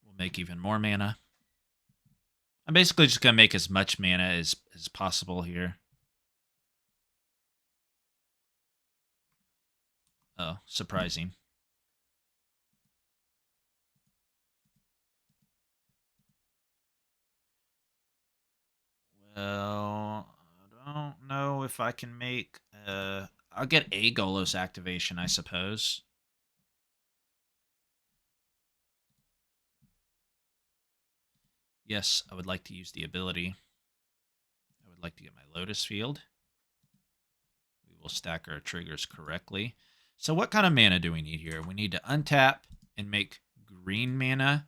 We'll make even more mana. I'm basically just going to make as much mana as possible here. Oh, surprising. Well, I don't know if I can make... I'll get a Golos activation, I suppose. Yes, I would like to use the ability. I would like to get my Lotus Field. We will stack our triggers correctly. So what kind of mana do we need here? We need to untap and make green mana.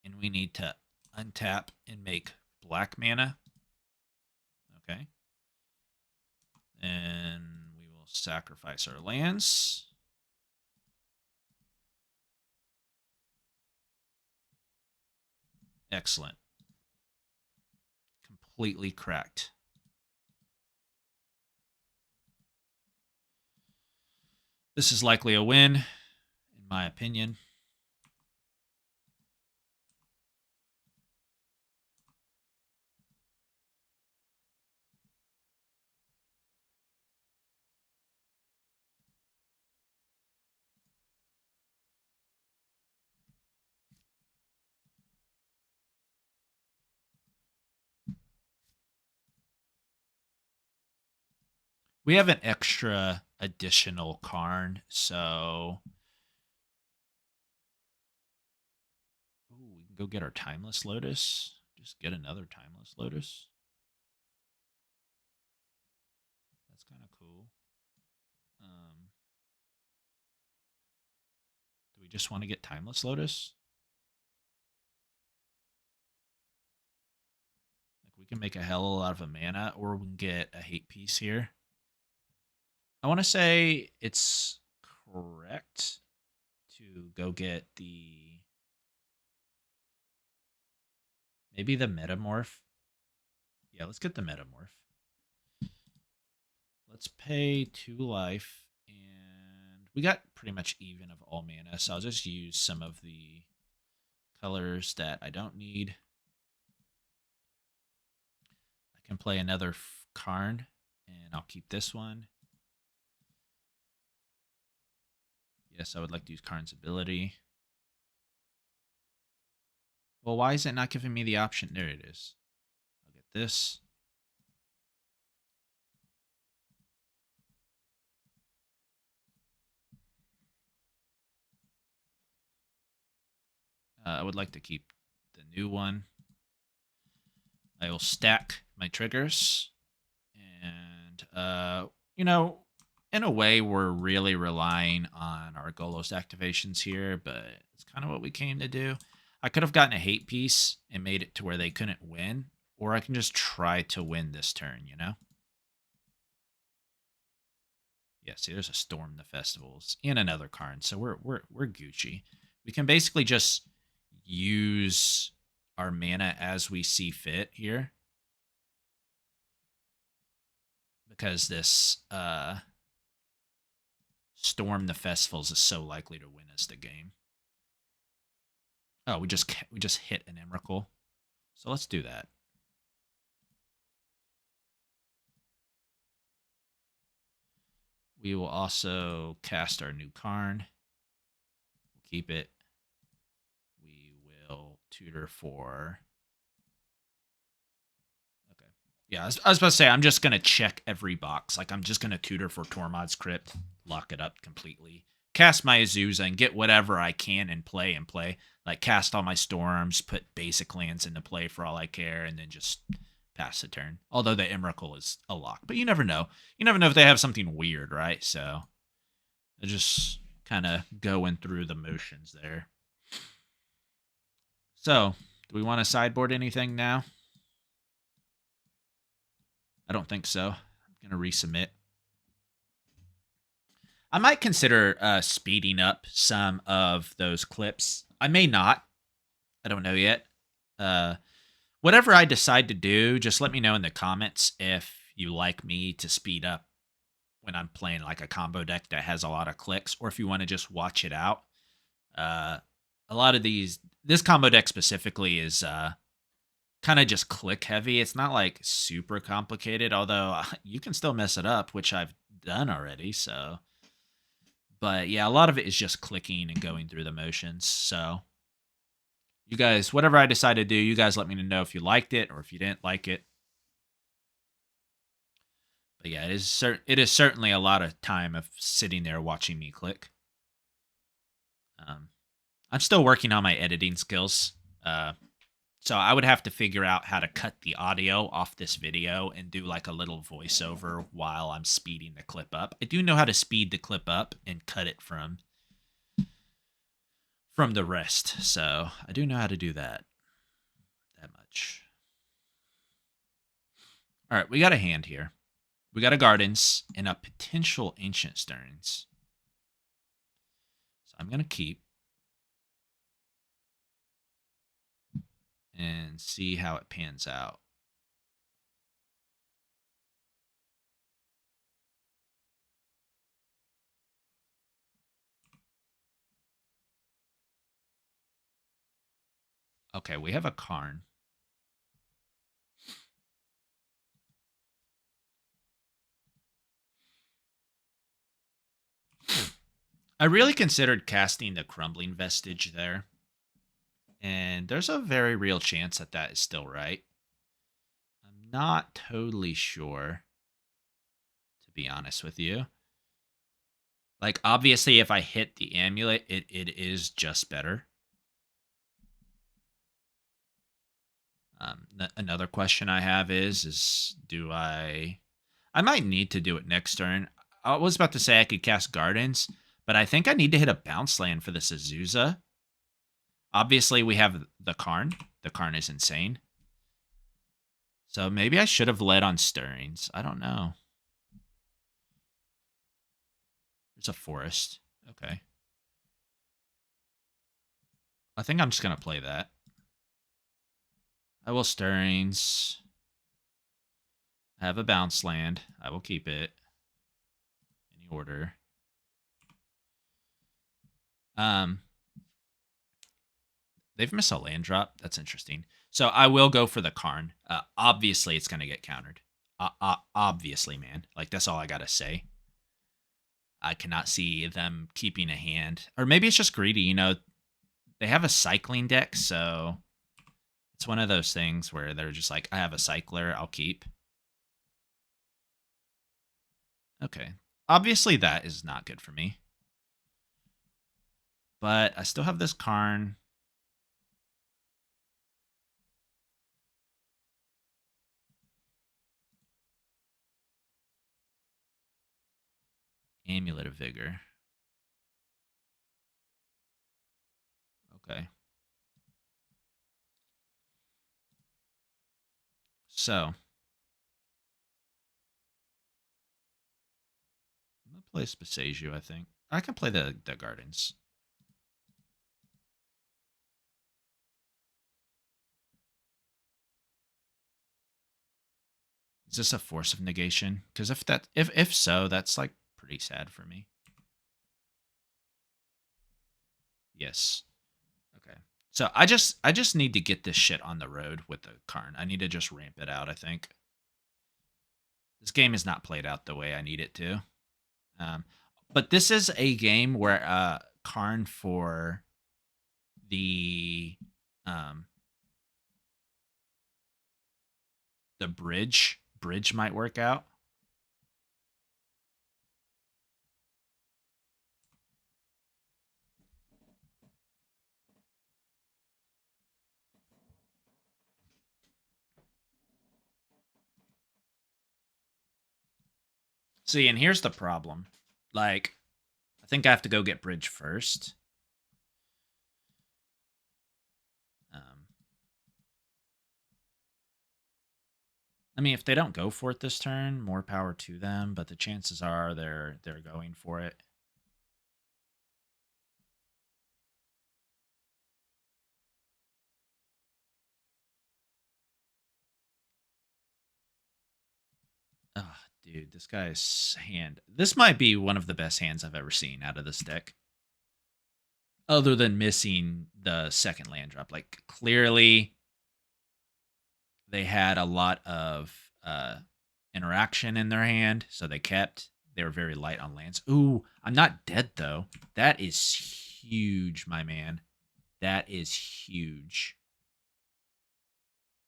And we need to untap and make black mana. Okay. And we will sacrifice our lands. Excellent. Completely cracked. This is likely a win, in my opinion. We have an extra additional Karn, so... Ooh, we can go get our Timeless Lotus. Just get another Timeless Lotus. That's kind of cool. Do we just want to get Timeless Lotus? Like, we can make a hell of a lot of a mana, or we can get a hate piece here. I want to say it's correct to go get the... Maybe the Metamorph. Yeah, let's get the Metamorph. Let's pay 2 life, and we got pretty much even of all mana, so I'll just use some of the colors that I don't need. I can play another Karn, and I'll keep this one. Yes, I would like to use Karn's ability. Well, why is it not giving me the option? There it is. I'll get this. I would like to keep the new one. I will stack my triggers. And, you know, in a way, we're really relying on our Golos activations here, but it's kind of what we came to do. I could have gotten a hate piece and made it to where they couldn't win, or I can just try to win this turn, you know? Yeah, see, there's a Storm the Festivals and another Karn, so we're Gucci. We can basically just use our mana as we see fit here, because this Storm the Festivals is so likely to win us the game. Oh, we just hit an Emrakul, so let's do that. We will also cast our new Karn. We'll keep it. We will tutor for... Okay. Yeah, I was about to say, I'm just going to check every box. Like, I'm just going to tutor for Tormod's Crypt, lock it up completely, cast my Azusa, and get whatever I can and play. Like, cast all my Storms, put basic lands into play for all I care, and then just pass the turn. Although the Emrakul is a lock. But you never know. You never know if they have something weird, right? So, they're just kind of going through the motions there. So, do we want to sideboard anything now? I don't think so. I'm going to resubmit. I might consider speeding up some of those clips. I may not. I don't know yet. Whatever I decide to do, just let me know in the comments if you like me to speed up when I'm playing like a combo deck that has a lot of clicks, or if you want to just watch it out. A lot of this combo deck specifically is kind of just click heavy. It's not like super complicated, although you can still mess it up, which I've done already. So, but yeah, a lot of it is just clicking and going through the motions. So, you guys, whatever I decide to do, you guys let me know if you liked it or if you didn't like it. But yeah, it is certainly a lot of time of sitting there watching me click. I'm still working on my editing skills. So I would have to figure out how to cut the audio off this video and do like a little voiceover while I'm speeding the clip up. I do know how to speed the clip up and cut it from the rest. So I do know how to do that much. All right, we got a hand here. We got a Gardens and a potential Ancient Stirrings. So I'm going to keep and see how it pans out. Okay, we have a Karn. I really considered casting the Crumbling Vestige there. And there's a very real chance that that is still right. I'm not totally sure, to be honest with you. Like, obviously, if I hit the Amulet, it is just better. Another question I have is do I might need to do it next turn. I was about to say I could cast Gardens, but I think I need to hit a bounce land for this Azusa. Obviously, we have the Karn. The Karn is insane. So maybe I should have led on Stirrings. I don't know. There's a Forest. Okay. I think I'm just going to play that. I will Stirrings. I have a bounce land. I will keep it. Any order. They've missed a land drop. That's interesting. So I will go for the Karn. Obviously, it's going to get countered. Obviously, man. Like, that's all I got to say. I cannot see them keeping a hand. Or maybe it's just greedy. You know, they have a cycling deck, so it's one of those things where they're just like, I have a cycler, I'll keep. Okay. Obviously, that is not good for me. But I still have this Karn. Amulet of Vigor. Okay. So, I'm going to play Boseiju, I think. I can play the Gardens. Is this a Force of Negation? Because if so, that's like pretty sad for me. Yes. Okay. So I just need to get this shit on the road with the Karn. I need to just ramp it out, I think. This game is not played out the way I need it to. But this is a game where Karn for the bridge might work out. See, and here's the problem. Like, I think I have to go get bridge first. I mean, if they don't go for it this turn, more power to them, but the chances are they're going for it. Oh, dude, this guy's hand. This might be one of the best hands I've ever seen out of this deck. Other than missing the second land drop. Like, clearly, they had a lot of interaction in their hand, so they kept. They were very light on lands. Ooh, I'm not dead, though. That is huge, my man. That is huge.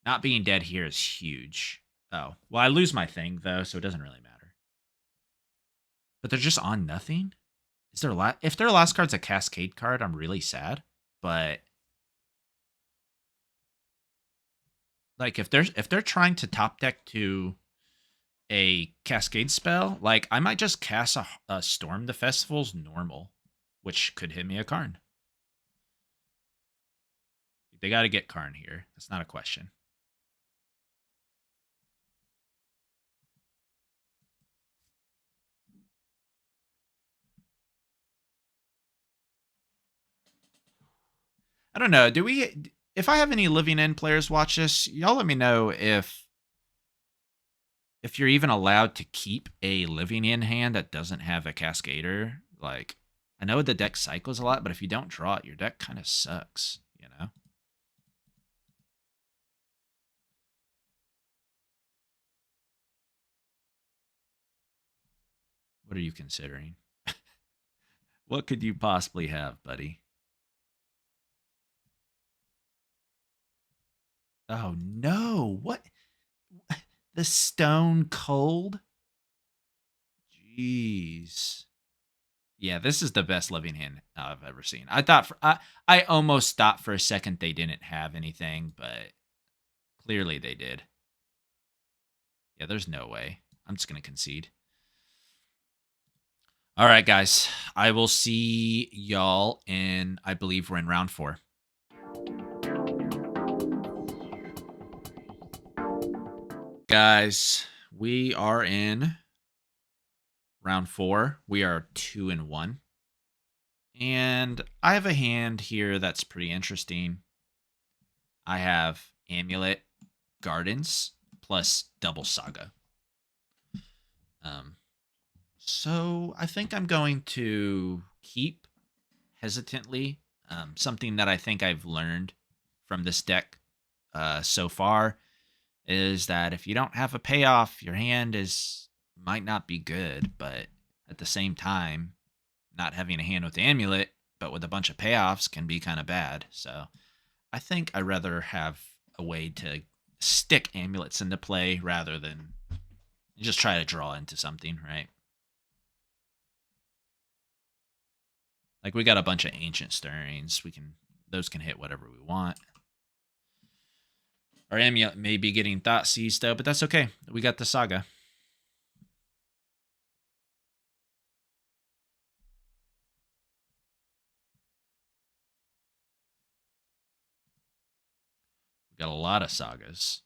Not being dead here is huge. Oh, well, I lose my thing, though, so it doesn't really matter. But they're just on nothing? Is their if their last card's a Cascade card, I'm really sad. But like if they're trying to top deck to a Cascade spell, like I might just cast a Storm the Festival's normal, which could hit me a Karn. They got to get Karn here. That's not a question. I don't know. If I have any Living End players watch this, y'all let me know if you're even allowed to keep a Living End hand that doesn't have a Cascader. Like, I know the deck cycles a lot, but if you don't draw it, your deck kind of sucks, you know? What are you considering? What could you possibly have, buddy? Oh, no. What? The Stone Cold? Jeez. Yeah, this is the best Living Hand I've ever seen. I almost thought for a second they didn't have anything, but clearly they did. Yeah, there's no way. I'm just going to concede. All right, guys. I will see y'all in, I believe we're in round 4. Guys, we are in round 4. We are 2-1. And I have a hand here that's pretty interesting. I have Amulet Gardens plus double Saga. So I think I'm going to keep hesitantly. Something that I think I've learned from this deck so far is that if you don't have a payoff, your hand might not be good, but at the same time, not having a hand with the amulet, but with a bunch of payoffs can be kind of bad. So I think I'd rather have a way to stick amulets into play rather than just try to draw into something, right? Like we got a bunch of ancient stirrings. Those can hit whatever we want. Our amulet may be getting thought seized though, but that's okay. We got the Saga. We got a lot of Sagas.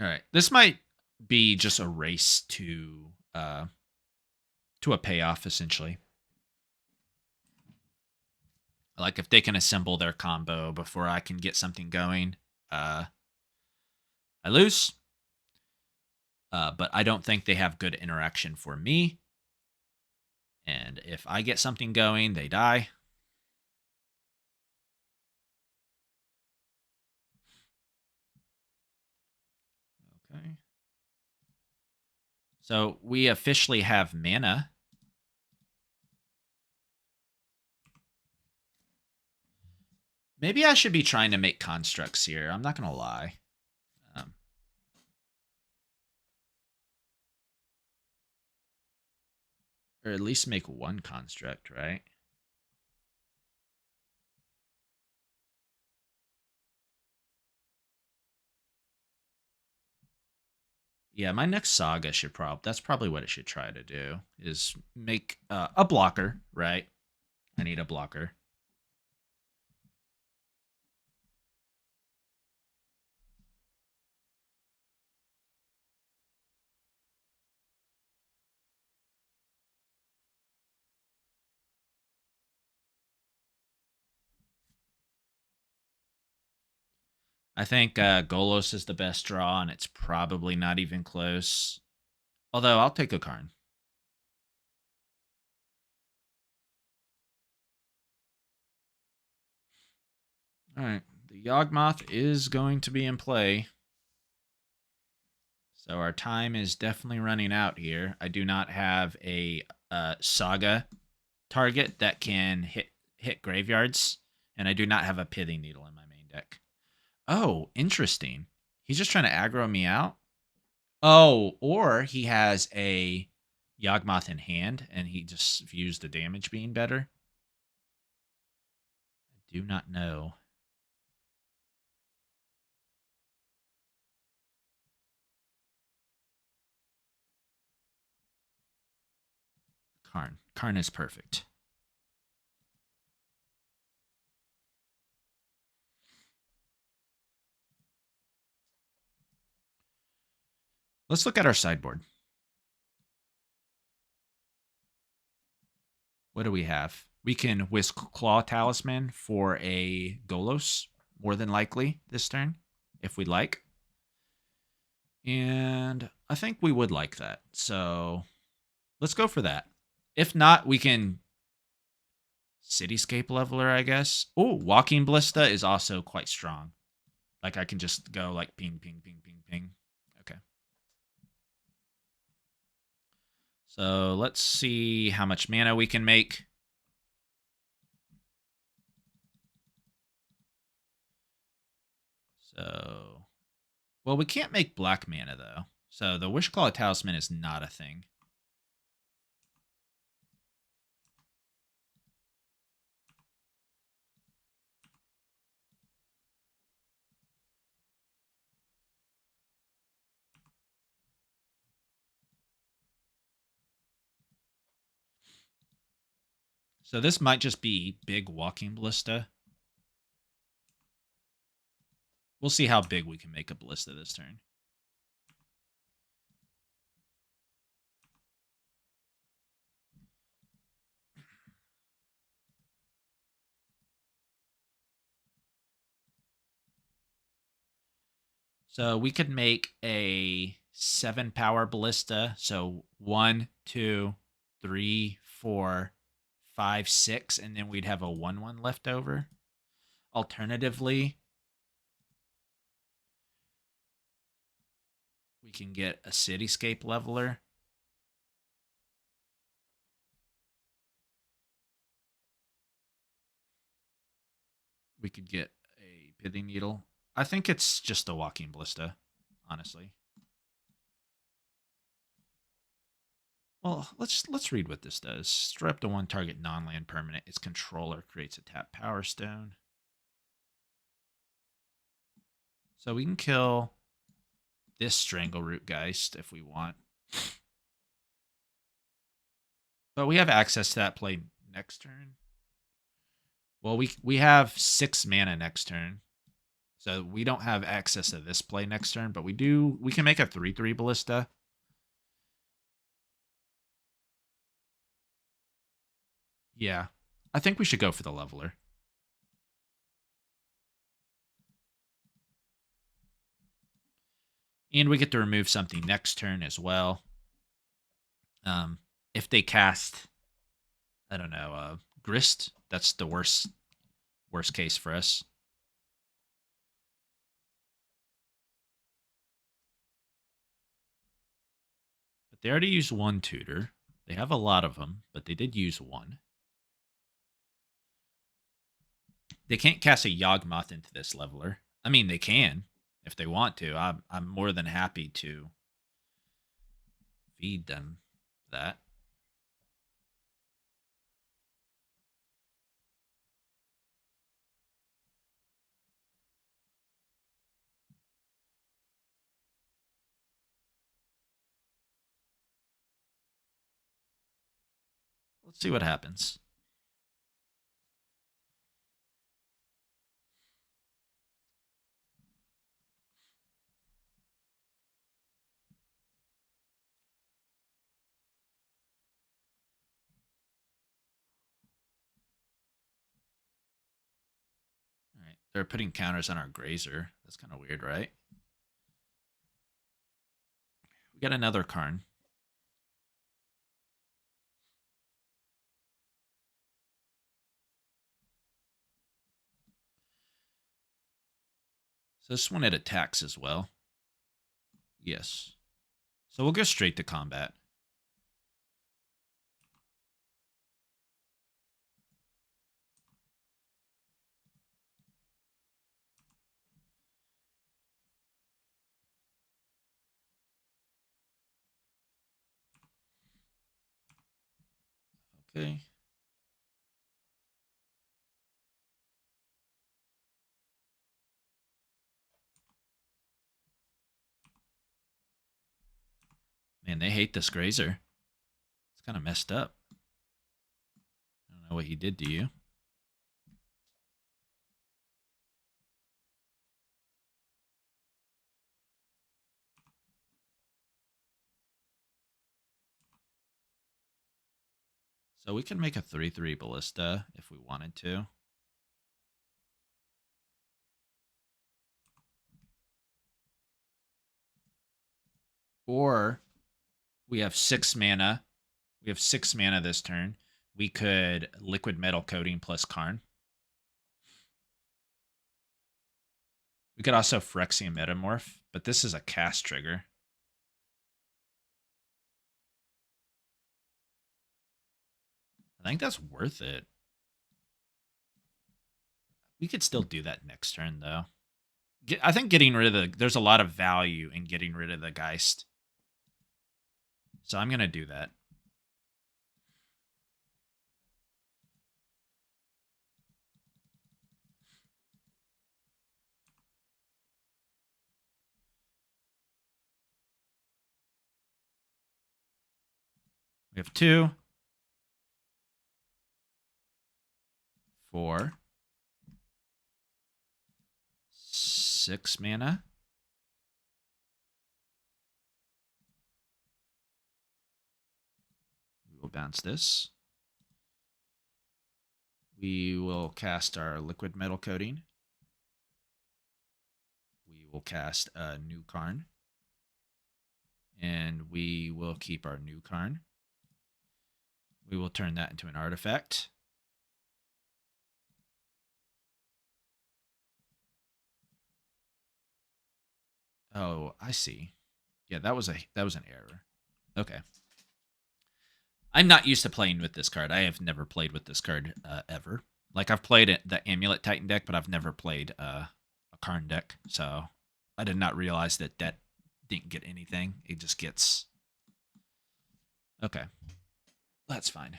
All right. This might be just a race to a payoff, essentially. Like if they can assemble their combo before I can get something going, I lose. But I don't think they have good interaction for me. And if I get something going, they die. Okay. So we officially have mana. Maybe I should be trying to make constructs here. I'm not going to lie. Or at least make one construct, right? Yeah, my next Saga should that's probably what it should try to do, is make a blocker, right? I need a blocker. I think Golos is the best draw, and it's probably not even close. Although, I'll take a Karn. All right, the Yawgmoth is going to be in play. So our time is definitely running out here. I do not have a Saga target that can hit graveyards, and I do not have a Pithing Needle in my main deck. Oh, interesting. He's just trying to aggro me out? Oh, or he has a Yawgmoth in hand, and he just views the damage being better. I do not know. Karn. Karn is perfect. Let's look at our sideboard. What do we have? We can Wishclaw Talisman for a Golos, more than likely, this turn, if we'd like. And I think we would like that. So let's go for that. If not, we can Cityscape Leveler, I guess. Oh, Walking Ballista is also quite strong. Like I can just go like ping, ping, ping, ping, ping. Okay. So let's see how much mana we can make. So, well, we can't make black mana though. So the Wishclaw Talisman is not a thing. So this might just be big Walking Ballista. We'll see how big we can make a Ballista this turn. So we could make a 7-power Ballista. So 1, 2, 3, 4, 5, 6, and then we'd have a 1/1 left over. Alternatively, we can get a Cityscape Leveler. We could get a Pithing Needle. I think it's just a Walking Ballista, honestly. Well, let's read what this does. Stir up to 1 target non-land permanent. Its controller creates a tap Power Stone. So we can kill this Strangleroot Geist if we want. But we have access to that play next turn. Well, we have 6 mana next turn. So we don't have access to this play next turn, but we can make a 3/3 Ballista. Yeah. I think we should go for the Leveler. And we get to remove something next turn as well. If they cast, I don't know, Grist, that's the worst case for us. But they already used 1 tutor. They have a lot of them, but they did use 1. They can't cast a Yawgmoth into this Leveler. I mean, they can if they want to. I'm more than happy to feed them that. Let's see what happens. All right, they're putting counters on our Grazer. That's kind of weird, right? We got another Karn. So this one, it attacks as well. Yes. So we'll go straight to combat. Okay. Man, they hate this Grazer. It's kind of messed up. I don't know what he did to you. So we can make a 3/3 Ballista if we wanted to. Or we have 6 mana. We have 6 mana this turn. We could Liquimetal Coating plus Karn. We could also Phyrexian Metamorph, but this is a cast trigger. I think that's worth it. We could still do that next turn, though. I think getting rid of there's a lot of value in getting rid of the Geist. So I'm going to do that. We have 2, 4, 6 mana. We will bounce this. We will cast our Liquimetal Coating. We will cast a new Karn. And we will keep our new Karn. We will turn that into an artifact. Oh, I see. Yeah, that was an error. Okay. I'm not used to playing with this card. I have never played with this card ever. Like, I've played the Amulet Titan deck, but I've never played a Karn deck. So I did not realize that didn't get anything. It just gets... Okay. That's fine.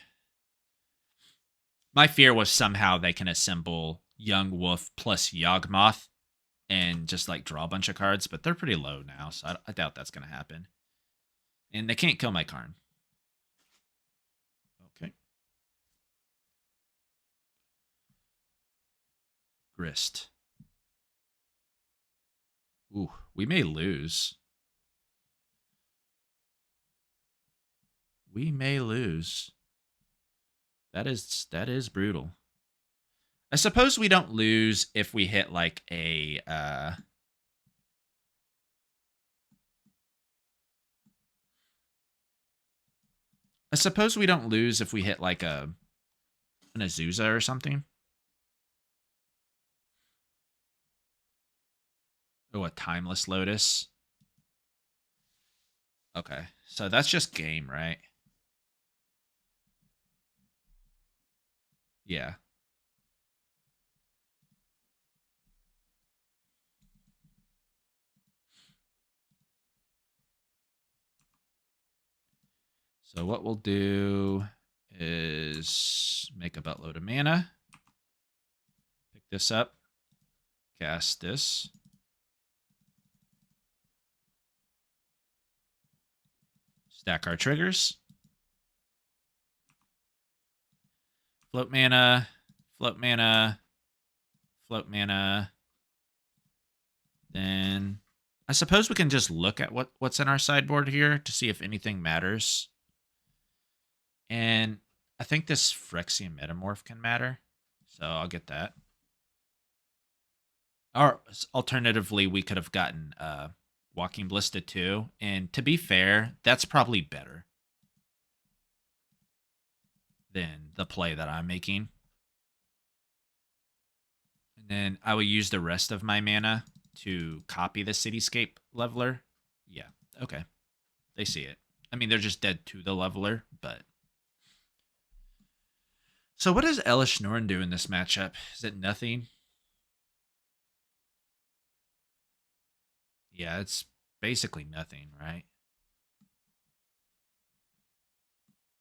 My fear was somehow they can assemble Young Wolf plus Yawgmoth and just, like, draw a bunch of cards, but they're pretty low now, so I doubt that's going to happen. And they can't kill my Karn. Okay. Grist. Ooh, we may lose. We may lose. That is brutal. I suppose we don't lose if we hit like a I suppose we don't lose if we hit like an Azusa or something. Oh, a Timeless Lotus. Okay, so that's just game, right? Yeah. So what we'll do is make a buttload of mana. Pick this up. Cast this. Stack our triggers. Float mana. Float mana. Float mana. Then I suppose we can just look at what's in our sideboard here to see if anything matters. And I think this Phyrexian Metamorph can matter. So I'll get that. Or alternatively, we could have gotten Walking Ballista too. And to be fair, that's probably better than the play that I'm making. And then I will use the rest of my mana to copy the Cityscape Leveler. Yeah, okay. They see it. I mean, they're just dead to the Leveler, but... So what does Elesh Norn do in this matchup? Is it nothing? Yeah, it's basically nothing, right?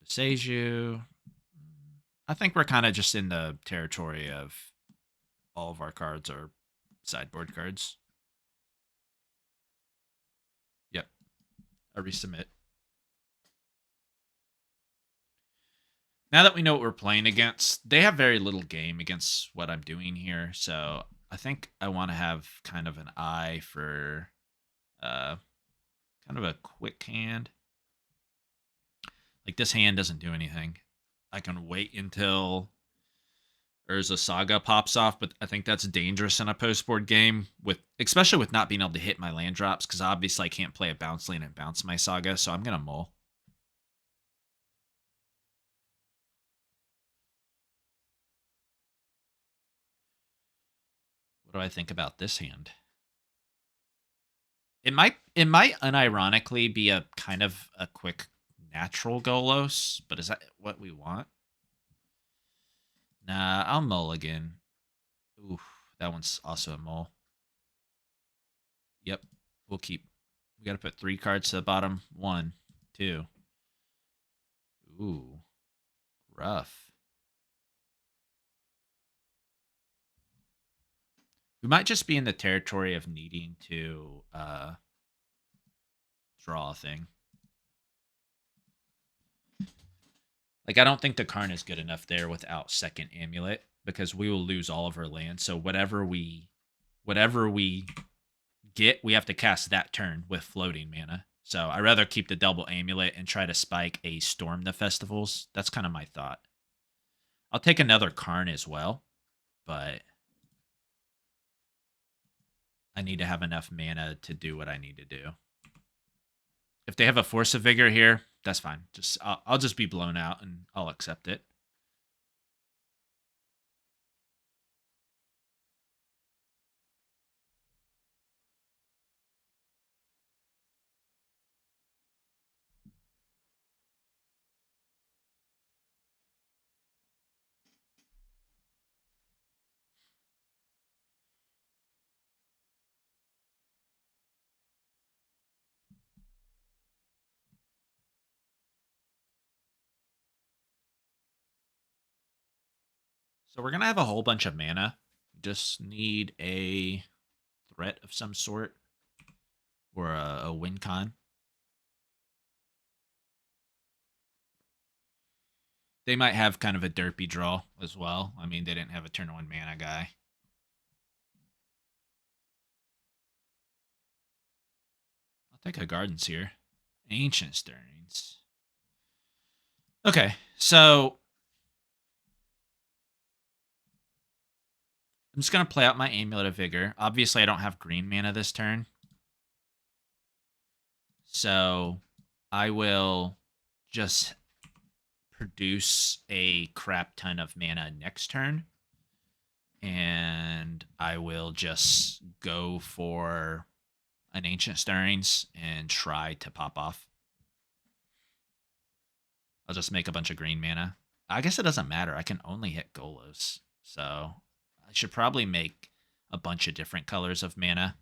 Boseiju. I think we're kind of just in the territory of all of our cards are sideboard cards. Yep. I resubmit. Now that we know what we're playing against, they have very little game against what I'm doing here, so I think I want to have kind of an eye for kind of a quick hand. Like, this hand doesn't do anything. I can wait until Urza Saga pops off, but I think that's dangerous in a post-board game, especially with not being able to hit my land drops, because obviously I can't play a bounce land and bounce my Saga, so I'm going to mull. What do I think about this hand? It might unironically be a kind of a quick natural Golos, but is that what we want? Nah, I'll mulligan. Oof, that one's also a mull. Yep, we'll keep. We got to put 3 cards to the bottom. 1, 2. Ooh, rough. We might just be in the territory of needing to draw a thing. Like, I don't think the Karn is good enough there without second Amulet, because we will lose all of our land. So whatever we get, we have to cast that turn with floating mana. So I'd rather keep the double Amulet and try to spike a Storm the Festivals. That's kind of my thought. I'll take another Karn as well, but I need to have enough mana to do what I need to do. If they have a Force of Vigor here, that's fine. I'll just be blown out and I'll accept it. So we're going to have a whole bunch of mana. We just need a threat of some sort or a win con. They might have kind of a derpy draw as well. I mean, they didn't have a turn 1 mana guy. I'll take a Gardens here. Ancient Stirrings. Okay, so I'm just going to play out my Amulet of Vigor. Obviously, I don't have green mana this turn. So I will just produce a crap ton of mana next turn. And I will just go for an Ancient Stirrings and try to pop off. I'll just make a bunch of green mana. I guess it doesn't matter. I can only hit Golos. So I should probably make a bunch of different colors of mana.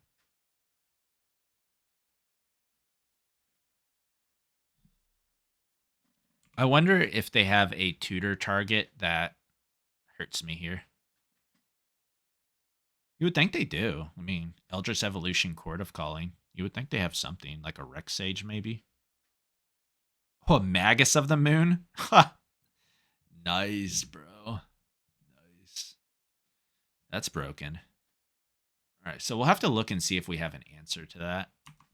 I wonder if they have a tutor target that hurts me here. You would think they do. I mean, Eldritch Evolution, Chord of Calling. You would think they have something, like a Rex Sage, maybe. Oh, a Magus of the Moon? Ha! Nice, bro. Nice. That's broken. All right, so we'll have to look and see if we have an answer to that,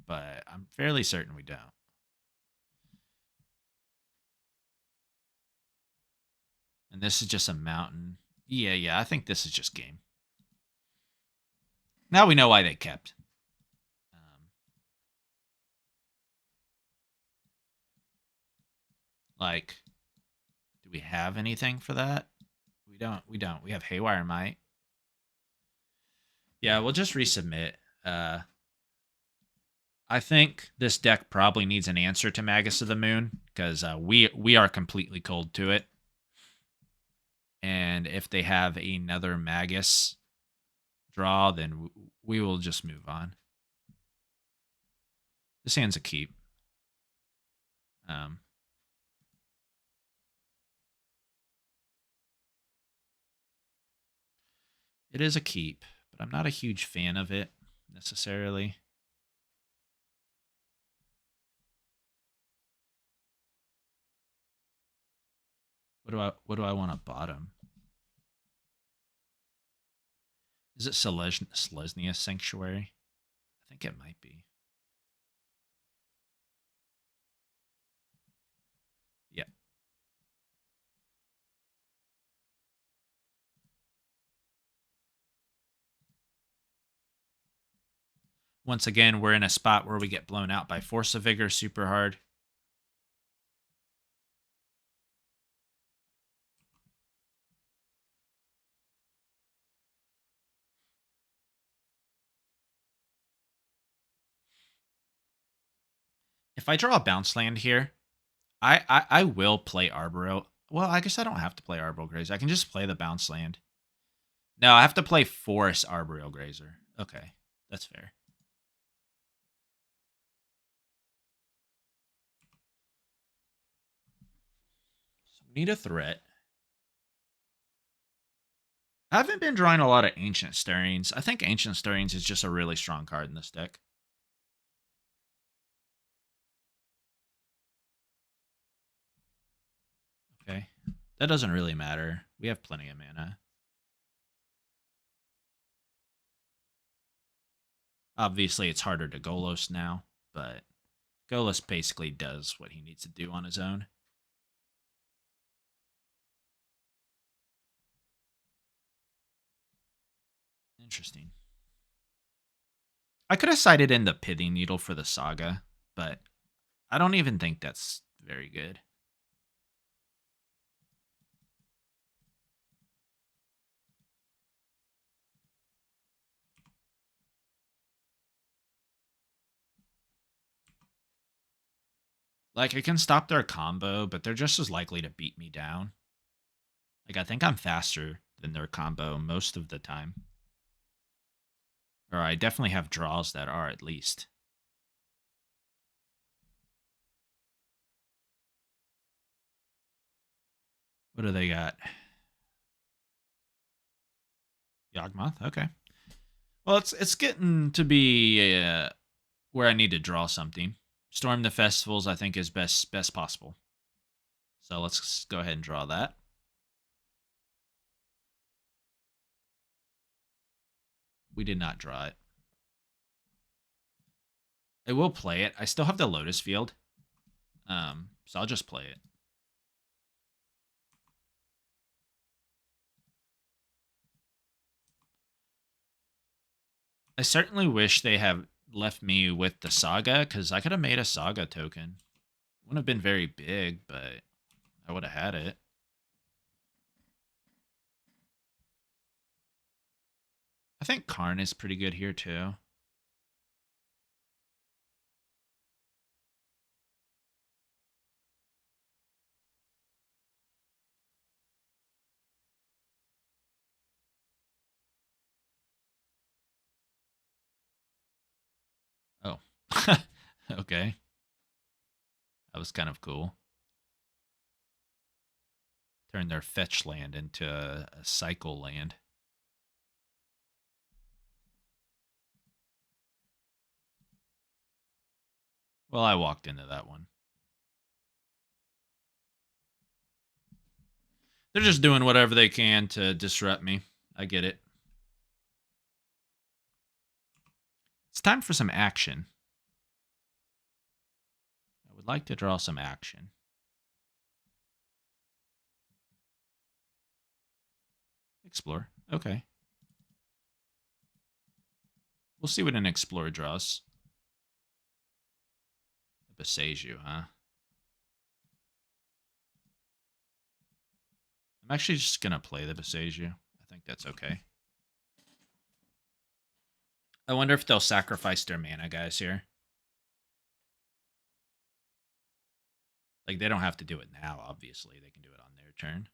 but I'm fairly certain we don't. And this is just a mountain. Yeah, I think this is just game. Now we know why they kept. Like, do we have anything for that? We don't. We have Haywire Mite. Yeah, we'll just resubmit. I think this deck probably needs an answer to Magus of the Moon, because we are completely cold to it. And if they have another Magus draw, then we will just move on. This hand's a keep. It is a keep, but I'm not a huge fan of it necessarily. What do I want to bottom? Is it Selesnya Sanctuary? I think it might be. Yep. Once again, we're in a spot where we get blown out by Force of Vigor super hard. If I draw a bounce land here, I will play Arboreal. Well, I guess I don't have to play Arboreal Grazer. I can just play the bounce land. No, I have to play Forest Arboreal Grazer. Okay, that's fair. So we need a threat. I haven't been drawing a lot of Ancient Stirrings. I think Ancient Stirrings is just a really strong card in this deck. Okay. That doesn't really matter. We have plenty of mana. Obviously, it's harder to Golos now, but Golos basically does what he needs to do on his own. Interesting. I could have cited in the Pithing Needle for the Saga, but I don't even think that's very good. Like, I can stop their combo, but they're just as likely to beat me down. Like, I think I'm faster than their combo most of the time. Or I definitely have draws that are, at least. What do they got? Yawgmoth? Okay. Well, it's getting to be where I need to draw something. Storm the Festivals, I think, is best possible. So let's go ahead and draw that. We did not draw it. I will play it. I still have the Lotus Field. So I'll just play it. I certainly wish they have left me with the Saga, because I could have made a Saga token. Wouldn't have been very big, but I would have had it. I think Karn is pretty good here, too. Oh. Okay. That was kind of cool. Turn their fetch land into a cycle land. Well, I walked into that one. They're just doing whatever they can to disrupt me. I get it. It's time for some action. I would like to draw some action. Explore. Okay. We'll see what an Explorer draws. A Boseiju, huh? I'm actually just going to play the Boseiju. I think that's okay. I wonder if they'll sacrifice their mana guys here. Like, they don't have to do it now, obviously. They can do it on their turn.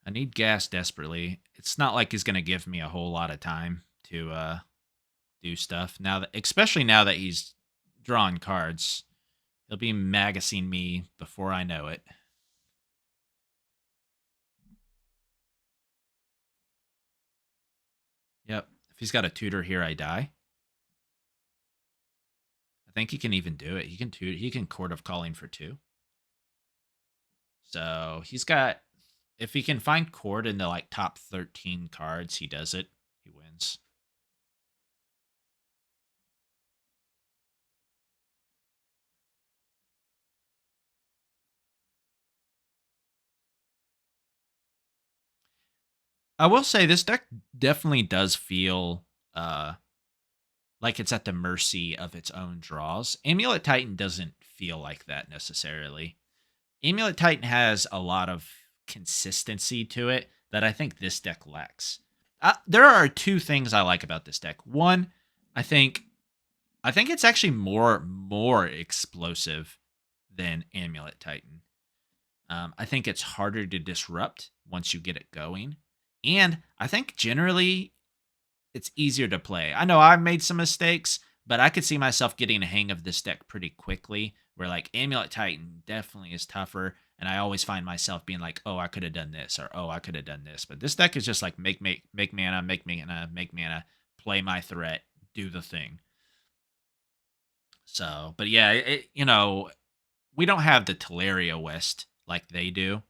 I need gas desperately. It's not like he's going to give me a whole lot of time to do stuff. Now that, especially now that he's drawing cards, he'll be magazine me before I know it. Yep. If he's got a tutor here, I die. I think he can even do it. He can Court of Calling for 2. So he's got, if he can find Court in the like top 13 cards, he does it. He wins. I will say this deck definitely does feel like it's at the mercy of its own draws. Amulet Titan doesn't feel like that necessarily. Amulet Titan has a lot of consistency to it that I think this deck lacks. There are 2 things I like about this deck. One, I think it's actually more explosive than Amulet Titan. I think it's harder to disrupt once you get it going. And I think generally it's easier to play. I know I've made some mistakes, but I could see myself getting a hang of this deck pretty quickly, where like Amulet Titan definitely is tougher, and I always find myself being like, oh, I could have done this, or oh, I could have done this. But this deck is just like make mana, play my threat, do the thing. So, but yeah, we don't have the Teleria West like they do.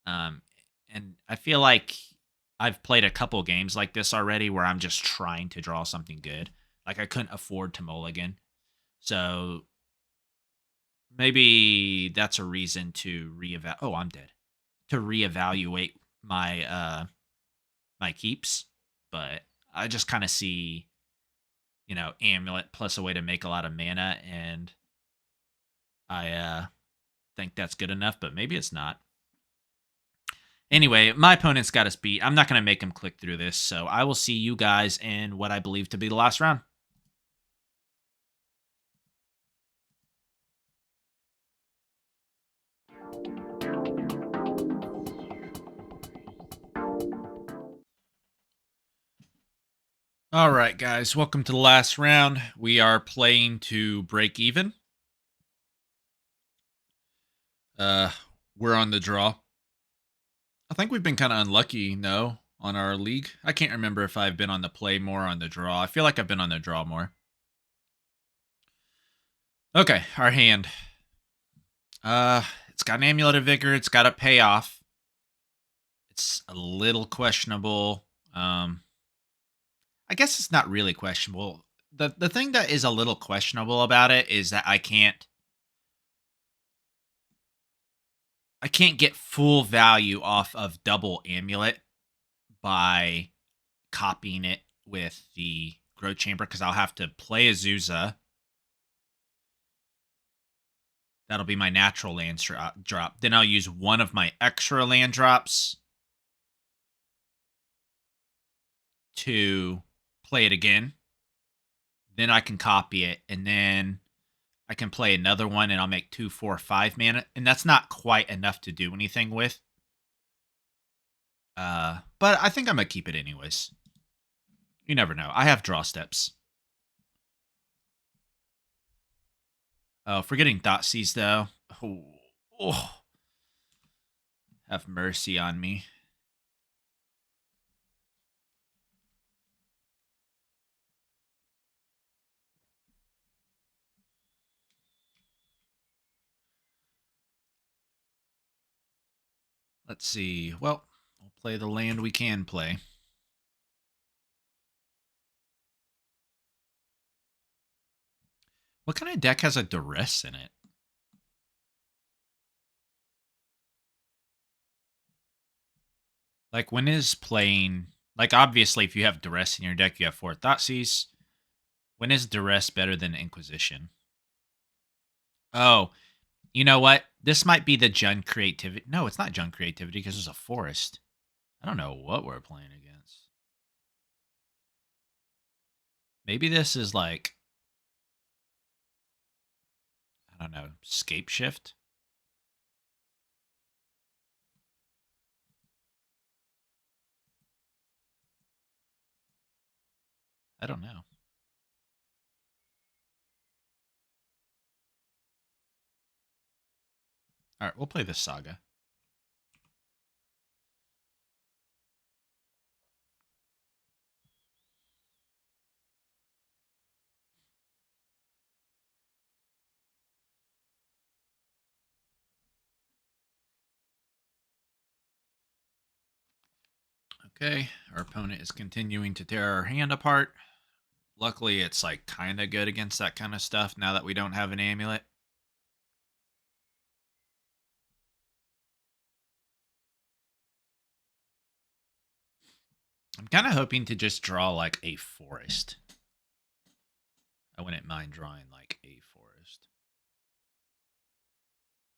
And I feel like I've played a couple games like this already where I'm just trying to draw something good. Like I couldn't afford to mulligan. So maybe that's a reason to reevaluate. Oh, I'm dead. To reevaluate my my keeps, but I just kind of see, Amulet plus a way to make a lot of mana, and I think that's good enough, but maybe it's not. Anyway, my opponent's got us beat. I'm not going to make him click through this, so I will see you guys in what I believe to be the last round. All right, guys, welcome to the last round. We are playing to break even. We're on the draw. I think we've been kind of unlucky, no, on our league. I can't remember if I've been on the play more or on the draw. I feel like I've been on the draw more. Okay, our hand. It's got an Amulet of Vigor. It's got a payoff. It's a little questionable. I guess it's not really questionable. The thing that is a little questionable about it is that I can't get full value off of double Amulet by copying it with the Growth Chamber, because I'll have to play Azusa. That'll be my natural land drop. Then I'll use one of my extra land drops to play it again. Then I can copy it, and then I can play another one, and I'll make 2, 4, 5 mana. And that's not quite enough to do anything with. But I think I'm going to keep it anyways. You never know. I have draw steps. Oh, forgetting Thoughtseize, though. Oh. Have mercy on me. Let's see. Well, we'll play the land we can play. What kind of deck has a Duress in it? Like, when is playing... Like, obviously, if you have Duress in your deck, you have 4 Thoughtseize. When is Duress better than Inquisition? Oh, you know what? This might be the Jund Creativity. No, it's not Jund Creativity because it's a forest. I don't know what we're playing against. Maybe this is like... I don't know. Scape Shift? I don't know. All right, we'll play this Saga. Okay, our opponent is continuing to tear our hand apart. Luckily, it's like kind of good against that kind of stuff now that we don't have an amulet. I'm kind of hoping to just draw like a forest. I wouldn't mind drawing like a forest.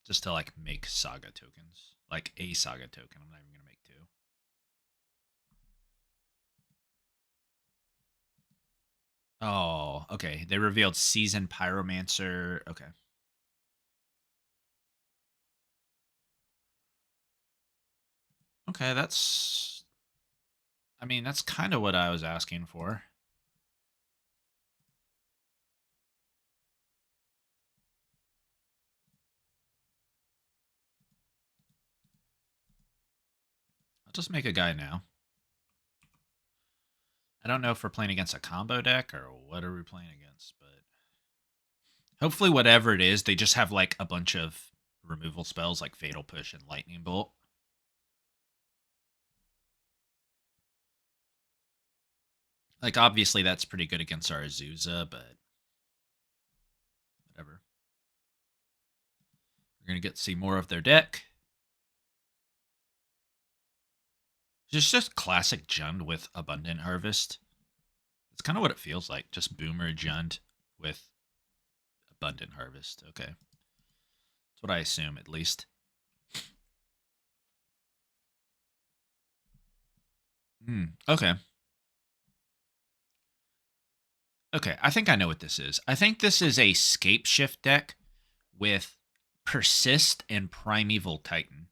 Just to like make Saga tokens. Like a Saga token. I'm not even going to make 2. Oh, okay. They revealed Seasoned Pyromancer. Okay. Okay, that's... I mean, that's kind of what I was asking for. I'll just make a guy now. I don't know if we're playing against a combo deck or what are we playing against, but hopefully whatever it is, they just have like a bunch of removal spells like Fatal Push and Lightning Bolt. Like, obviously that's pretty good against our Azusa, but whatever. We're going to get to see more of their deck. Just classic Jund with Abundant Harvest. It's kind of what it feels like. Just Boomer Jund with Abundant Harvest. Okay. That's what I assume, at least. Okay. Okay, I think I know what this is. I think this is a Scape Shift deck with Persist and Primeval Titan.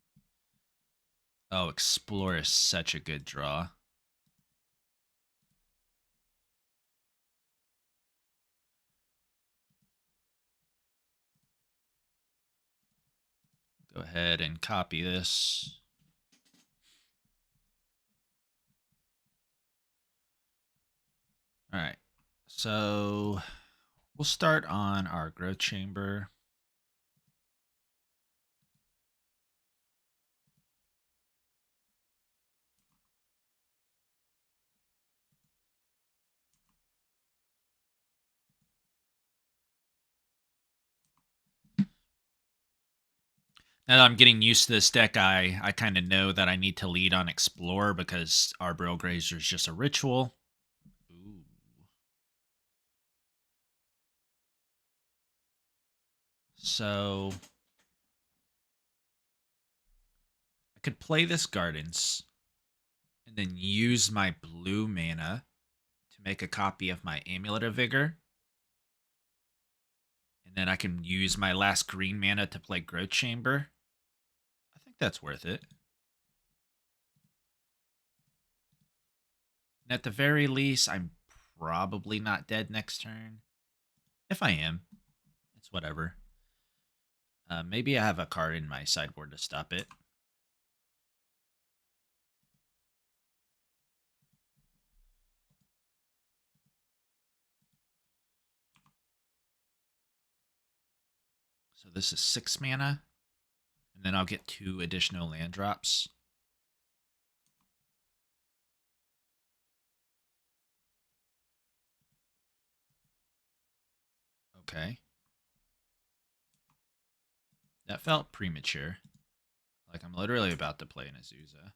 Oh, Explore is such a good draw. Go ahead and copy this. All right, so we'll start on our growth chamber. Now that I'm getting used to this deck, I kind of know that I need to lead on Explore because Arboreal Grazer is just a ritual. Ooh. So I could play this Gardens and then use my blue mana to make a copy of my Amulet of Vigor. And then I can use my last green mana to play Growth Chamber. I think that's worth it. And at the very least, I'm probably not dead next turn. If I am, it's whatever. Maybe I have a card in my sideboard to stop it. So this is 6 mana. And then I'll get 2 additional land drops. Okay. That felt premature. Like I'm literally about to play an Azusa.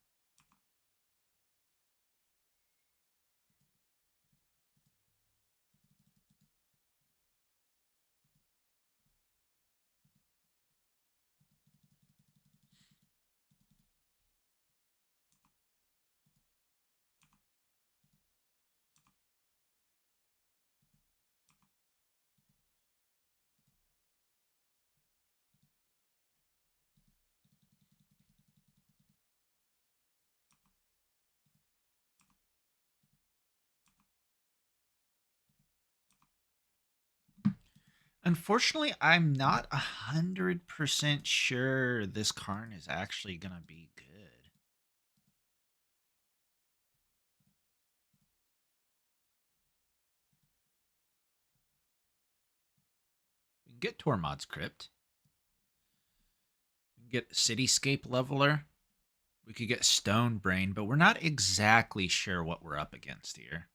Unfortunately, I'm not 100% sure this Karn is actually going to be good. We can get Tormod's Crypt. We can get Cityscape Leveler. We could get Stone Brain, but we're not exactly sure what we're up against here.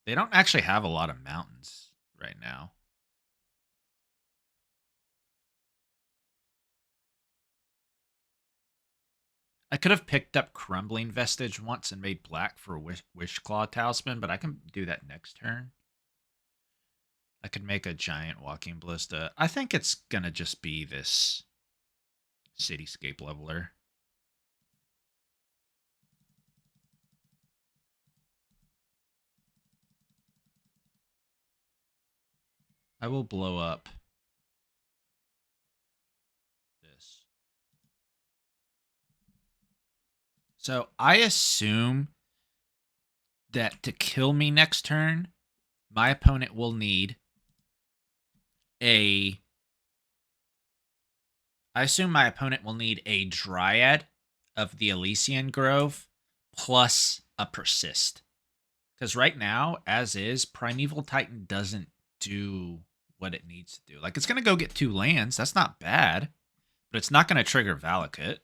They don't actually have a lot of mountains right now. I could have picked up Crumbling Vestige once and made black for Wishclaw Talisman, but I can do that next turn. I could make a giant Walking Ballista. I think it's going to just be this Cityscape Leveler. I will blow up this. So I assume that to kill me next turn, my opponent will need a... I assume my opponent will need a Dryad of the Elysian Grove plus a Persist. Because right now, as is, Primeval Titan doesn't do what it needs to do. Like, it's going to go get 2 lands. That's not bad. But it's not going to trigger Valakut.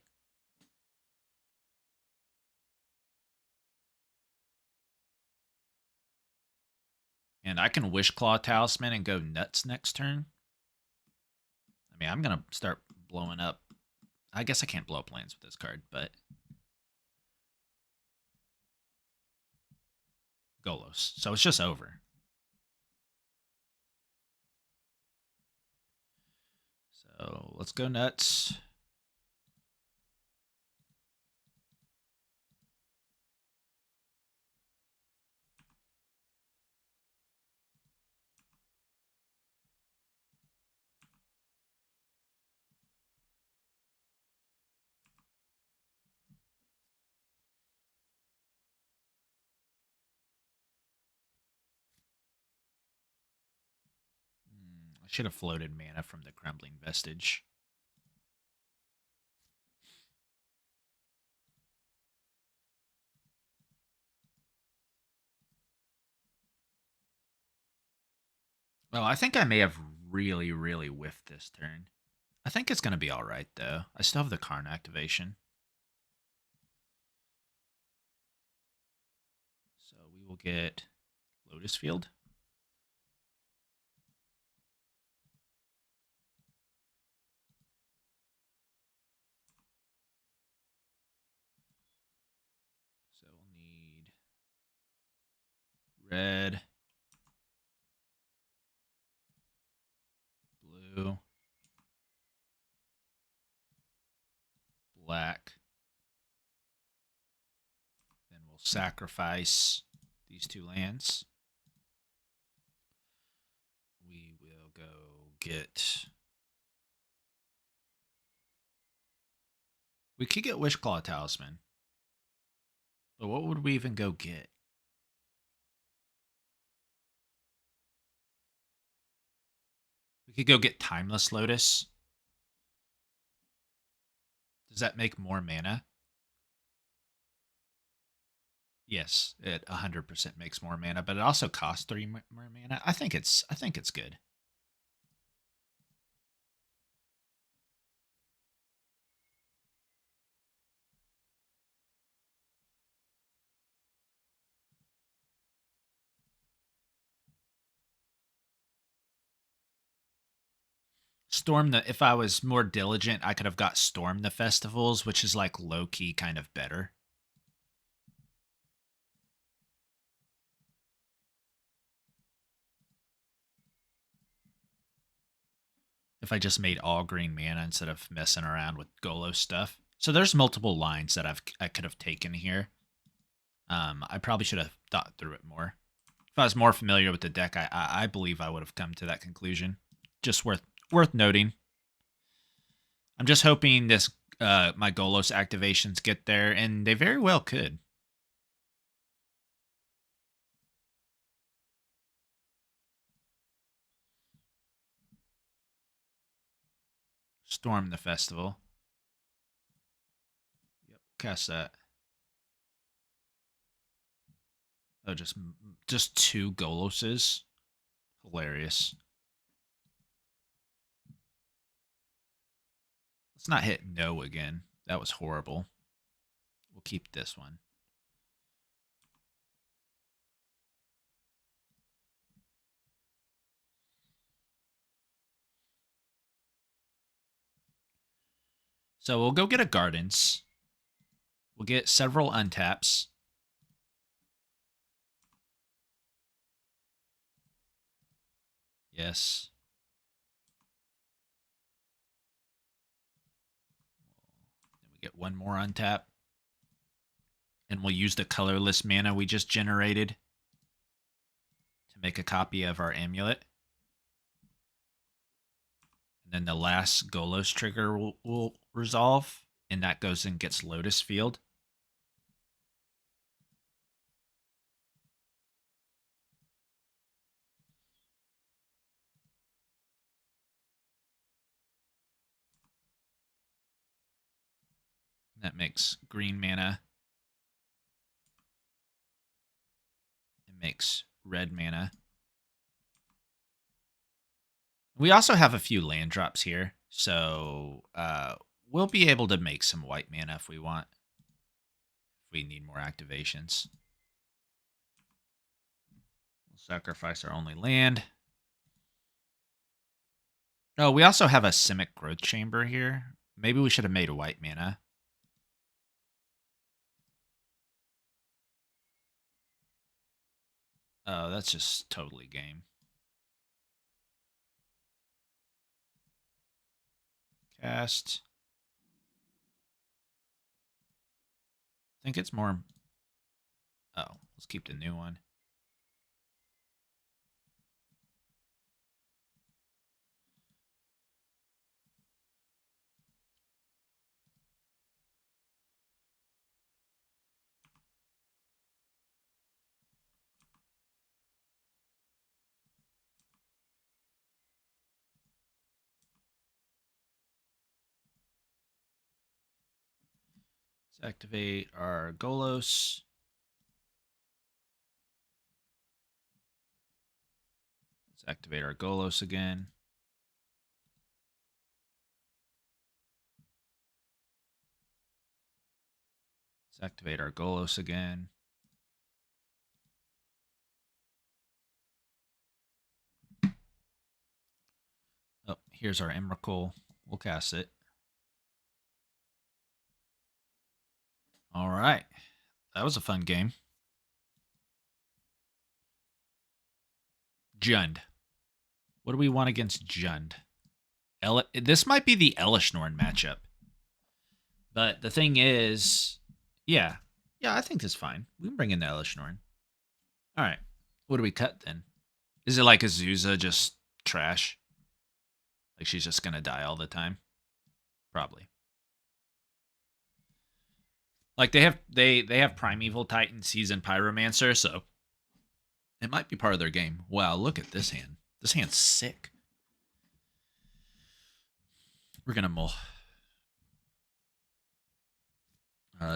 And I can Wishclaw Talisman and go nuts next turn. I mean, I'm going to start blowing up. I guess I can't blow up lands with this card, but Golos. So it's just over. So let's go nuts. I should have floated mana from the Crumbling Vestige. Well, I think I may have really, really whiffed this turn. I think it's going to be all right, though. I still have the Karn activation. So we will get Lotus Field. So we'll need red, blue, black. Then we'll sacrifice these 2 lands. We will go get... We could get Wishclaw Talisman. But what would we even go get? We could go get Timeless Lotus. Does that make more mana? Yes, it 100% makes more mana, but it also costs 3 more mana. I think it's good. If I was more diligent, I could have got Storm the Festivals, which is like low-key kind of better. If I just made all green mana instead of messing around with Golos stuff. So there's multiple lines that I could have taken here. I probably should have thought through it more. If I was more familiar with the deck, I believe I would have come to that conclusion. Just worth noting. I'm just hoping this my Golos activations get there, and they very well could. Storm the Festival. Yep, cast that. Oh, just 2 Goloses. Hilarious. Let's not hit no again. That was horrible. We'll keep this one. So we'll go get a Gardens. We'll get several untaps. Yes. Then we get one more untap. And we'll use the colorless mana we just generated to make a copy of our amulet. And then the last Golos trigger will resolve, and that goes and gets Lotus Field. That makes green mana. It makes red mana. We also have a few land drops here, so we'll be able to make some white mana if we want. If we need more activations. We'll Sacrifice our only land. Oh, we also have a Simic Growth Chamber here. Maybe we should have made a white mana. Oh, that's just totally game. Cast. I think it's more... Oh, let's keep the new one. Let's activate our Golos. Let's activate our Golos again. Let's activate our Golos again. Oh, here's our Emrakul. We'll cast it. All right. That was a fun game. Jund. What do we want against Jund? This might be the Elishnorn matchup. But the thing is, yeah. Yeah, I think that's fine. We can bring in the Elishnorn. All right. What do we cut then? Is it like Azusa just trash? Like she's just going to die all the time? Probably. Like they have Primeval Titan, Seasoned Pyromancer, so it might be part of their game. Wow, look at this hand. This hand's sick. We're going to mull.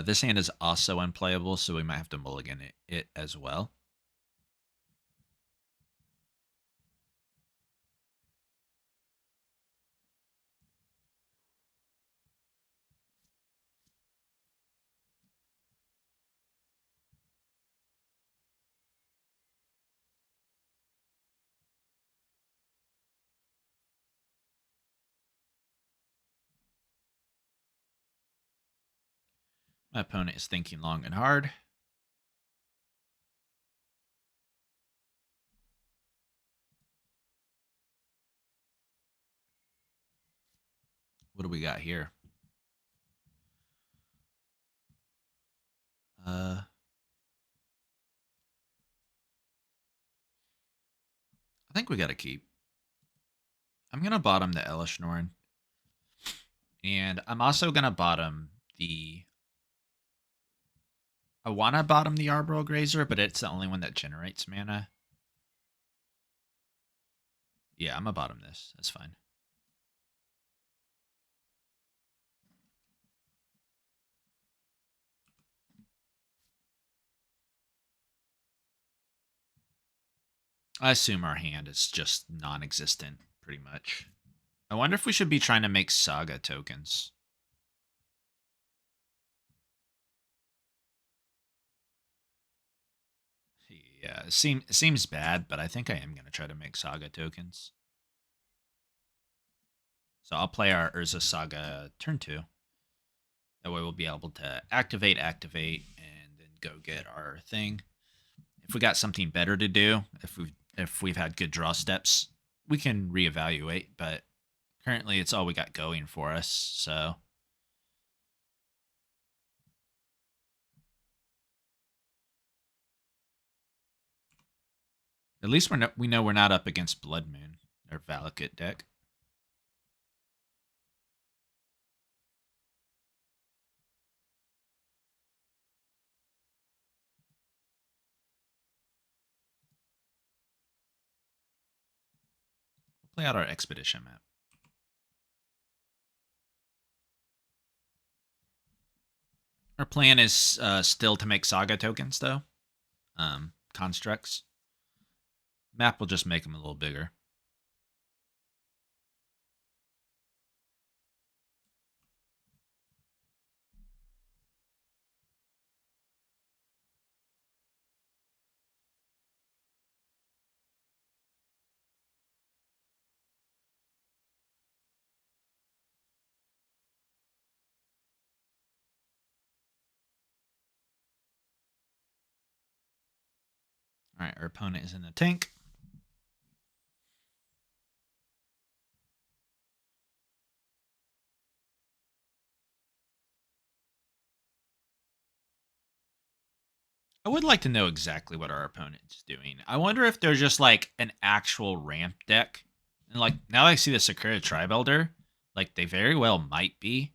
This hand is also unplayable, so we might have to mulligan it as well. My opponent is thinking long and hard. What do we got here? I think we got to keep. I'm going to bottom the Elishnorn. And I'm also going to bottom the... I want to bottom the Arboreal Grazer, but it's the only one that generates mana. Yeah, I'm going to bottom this. That's fine. I assume our hand is just non-existent, pretty much. I wonder if we should be trying to make Saga tokens. Yeah, it seems bad, but I think I am going to try to make Saga tokens. So I'll play our Urza Saga turn 2. That way we'll be able to activate, and then go get our thing. If we got something better to do, if we've had good draw steps, we can reevaluate, but currently it's all we got going for us, so... At least we know we're not up against Blood Moon, or Valakut deck. We'll play out our Expedition map. Our plan is still to make Saga tokens, though. Constructs. Map will just make them a little bigger. All right, our opponent is in the tank. I would like to know exactly what our opponent's doing. I wonder if they're just like an actual ramp deck. And like now I see the Sakura Tribe Elder, like they very well might be.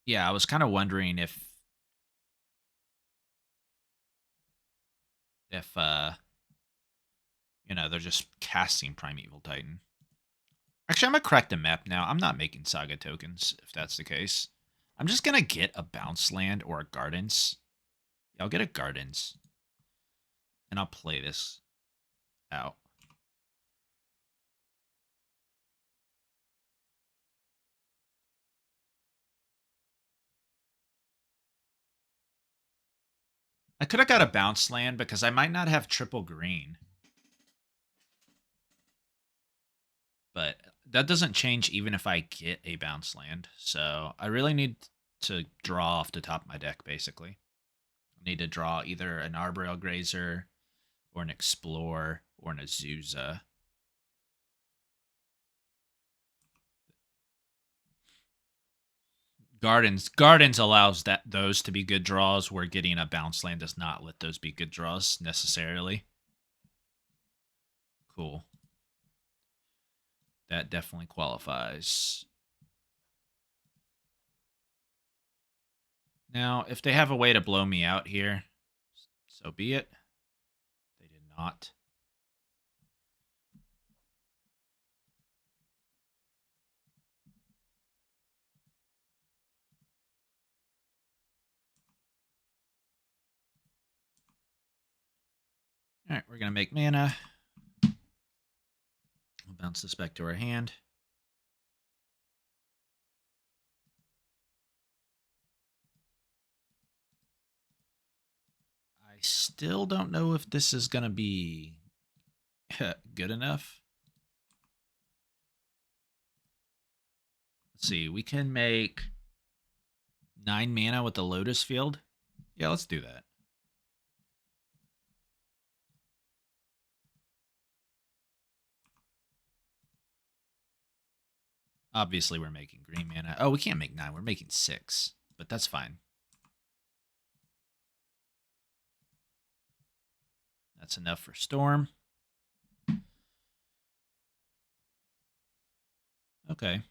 Yeah, I was kind of wondering if they're just casting Primeval Titan. Actually, I'm gonna correct the map now. I'm not making Saga tokens if that's the case. I'm just gonna get a bounce land or a Gardens. Yeah, I'll get a Gardens. And I'll play this out. I could have got a bounce land because I might not have triple green. But that doesn't change even if I get a bounce land. So I really need to draw off the top of my deck, basically. I need to draw either an Arboreal Grazer or an Explore or an Azusa. Gardens allows those to be good draws, where getting a bounce land does not let those be good draws necessarily. Cool. That definitely qualifies. Now, if they have a way to blow me out here, so be it. They did not. All right, we're going to make mana. We'll bounce this back to our hand. I still don't know if this is going to be good enough. Let's see. We can make 9 mana with the Lotus Field. Yeah, let's do that. Obviously, we're making green mana. Oh, we can't make 9. We're making 6. But that's fine. That's enough for Storm. Okay.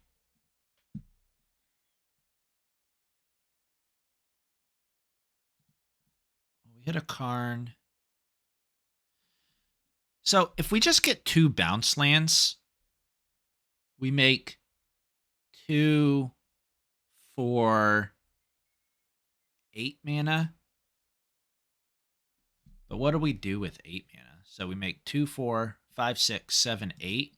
We hit a Karn. So if we just get 2 bounce lands, we make 2 for 8 mana. But what do we do with 8 mana? So we make 2, 4, 5, 6, 7, 8.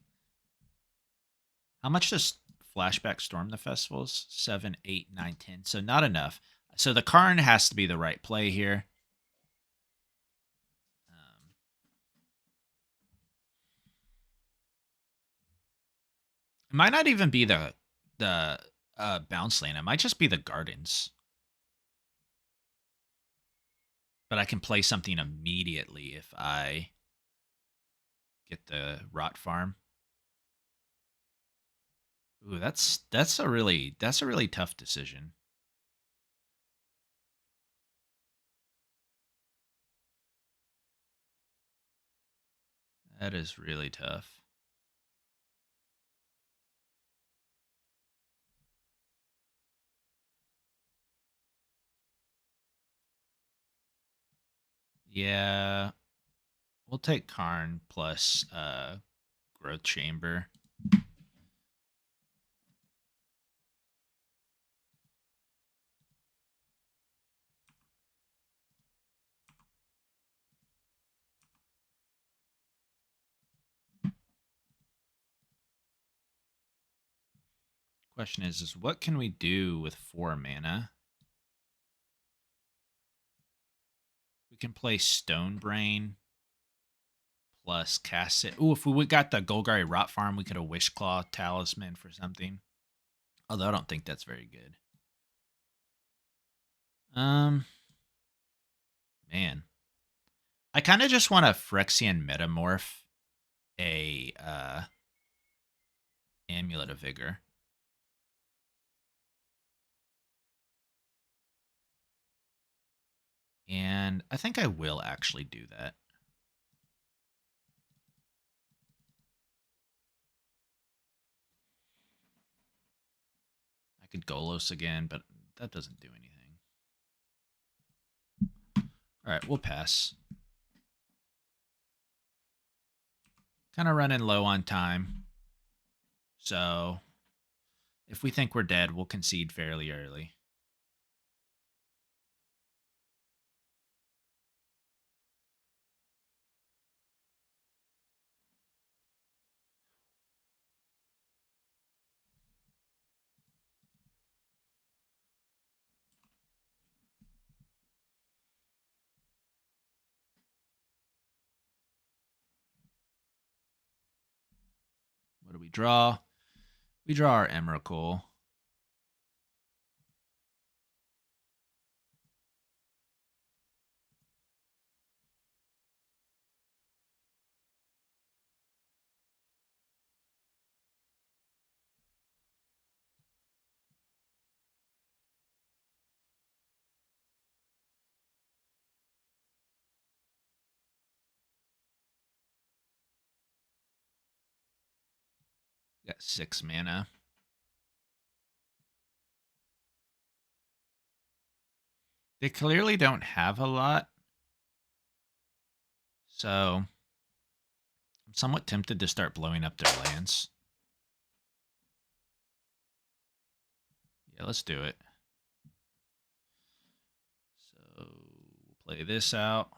How much does Flashback Storm the Festivals? 7, 8, 9, 10. So not enough. So the Karn has to be the right play here. It might not even be the bounce land. It might just be the Gardens. But I can play something immediately if I get the Rot Farm. Ooh, that's a really tough decision. That is really tough. Yeah. We'll take Karn plus Growth Chamber. Question is what can we do with 4 mana? We can play Stone Brain plus cast it. Ooh, if we got the Golgari Rot Farm, we could have Wishclaw Talisman for something. Although I don't think that's very good. Man. I kind of just want a Phyrexian Metamorph, a Amulet of Vigor. And I think I will actually do that. I could Golos again, but that doesn't do anything. All right, we'll pass. Kind of running low on time. So if we think we're dead, we'll concede fairly early. What do we draw? We draw our Emrakul. Got 6 mana. They clearly don't have a lot. So I'm somewhat tempted to start blowing up their lands. Yeah, let's do it. So we'll play this out.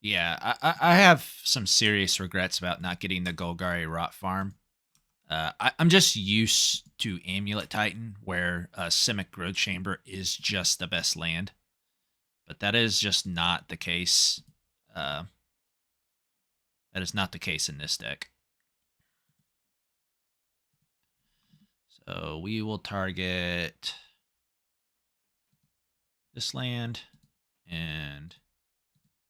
Yeah, I have some serious regrets about not getting the Golgari Rot Farm. I'm just used to Amulet Titan, where Simic Growth Chamber is just the best land. But that is just not the case. That is not the case in this deck. So we will target this land, and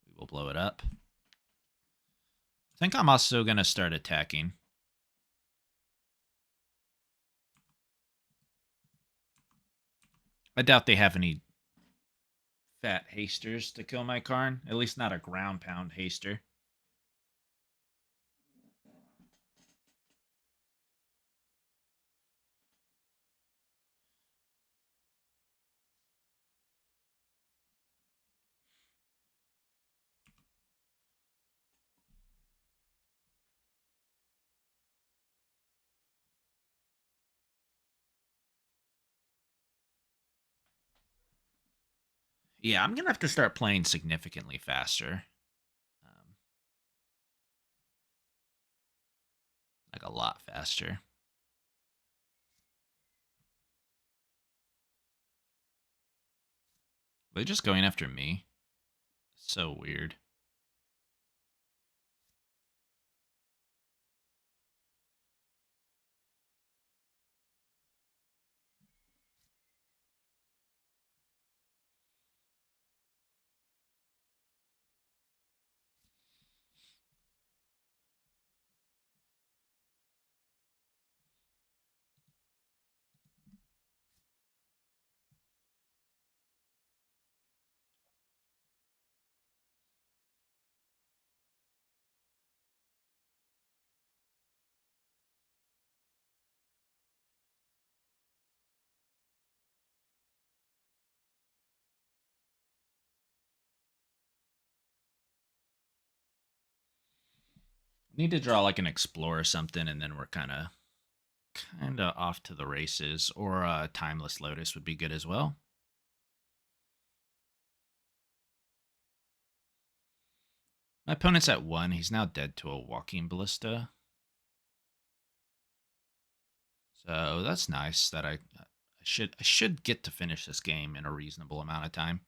we will blow it up. I think I'm also going to start attacking. I doubt they have any fat hasters to kill my Karn. At least not a ground pound haster. Yeah, I'm going to have to start playing significantly faster. Like a lot faster. Are they just going after me? So weird. Need to draw like an explore or something, and then we're kind of off to the races. Or a Timeless Lotus would be good as well. My opponent's at 1. He's now dead to a Walking Ballista. So that's nice that I should get to finish this game in a reasonable amount of time.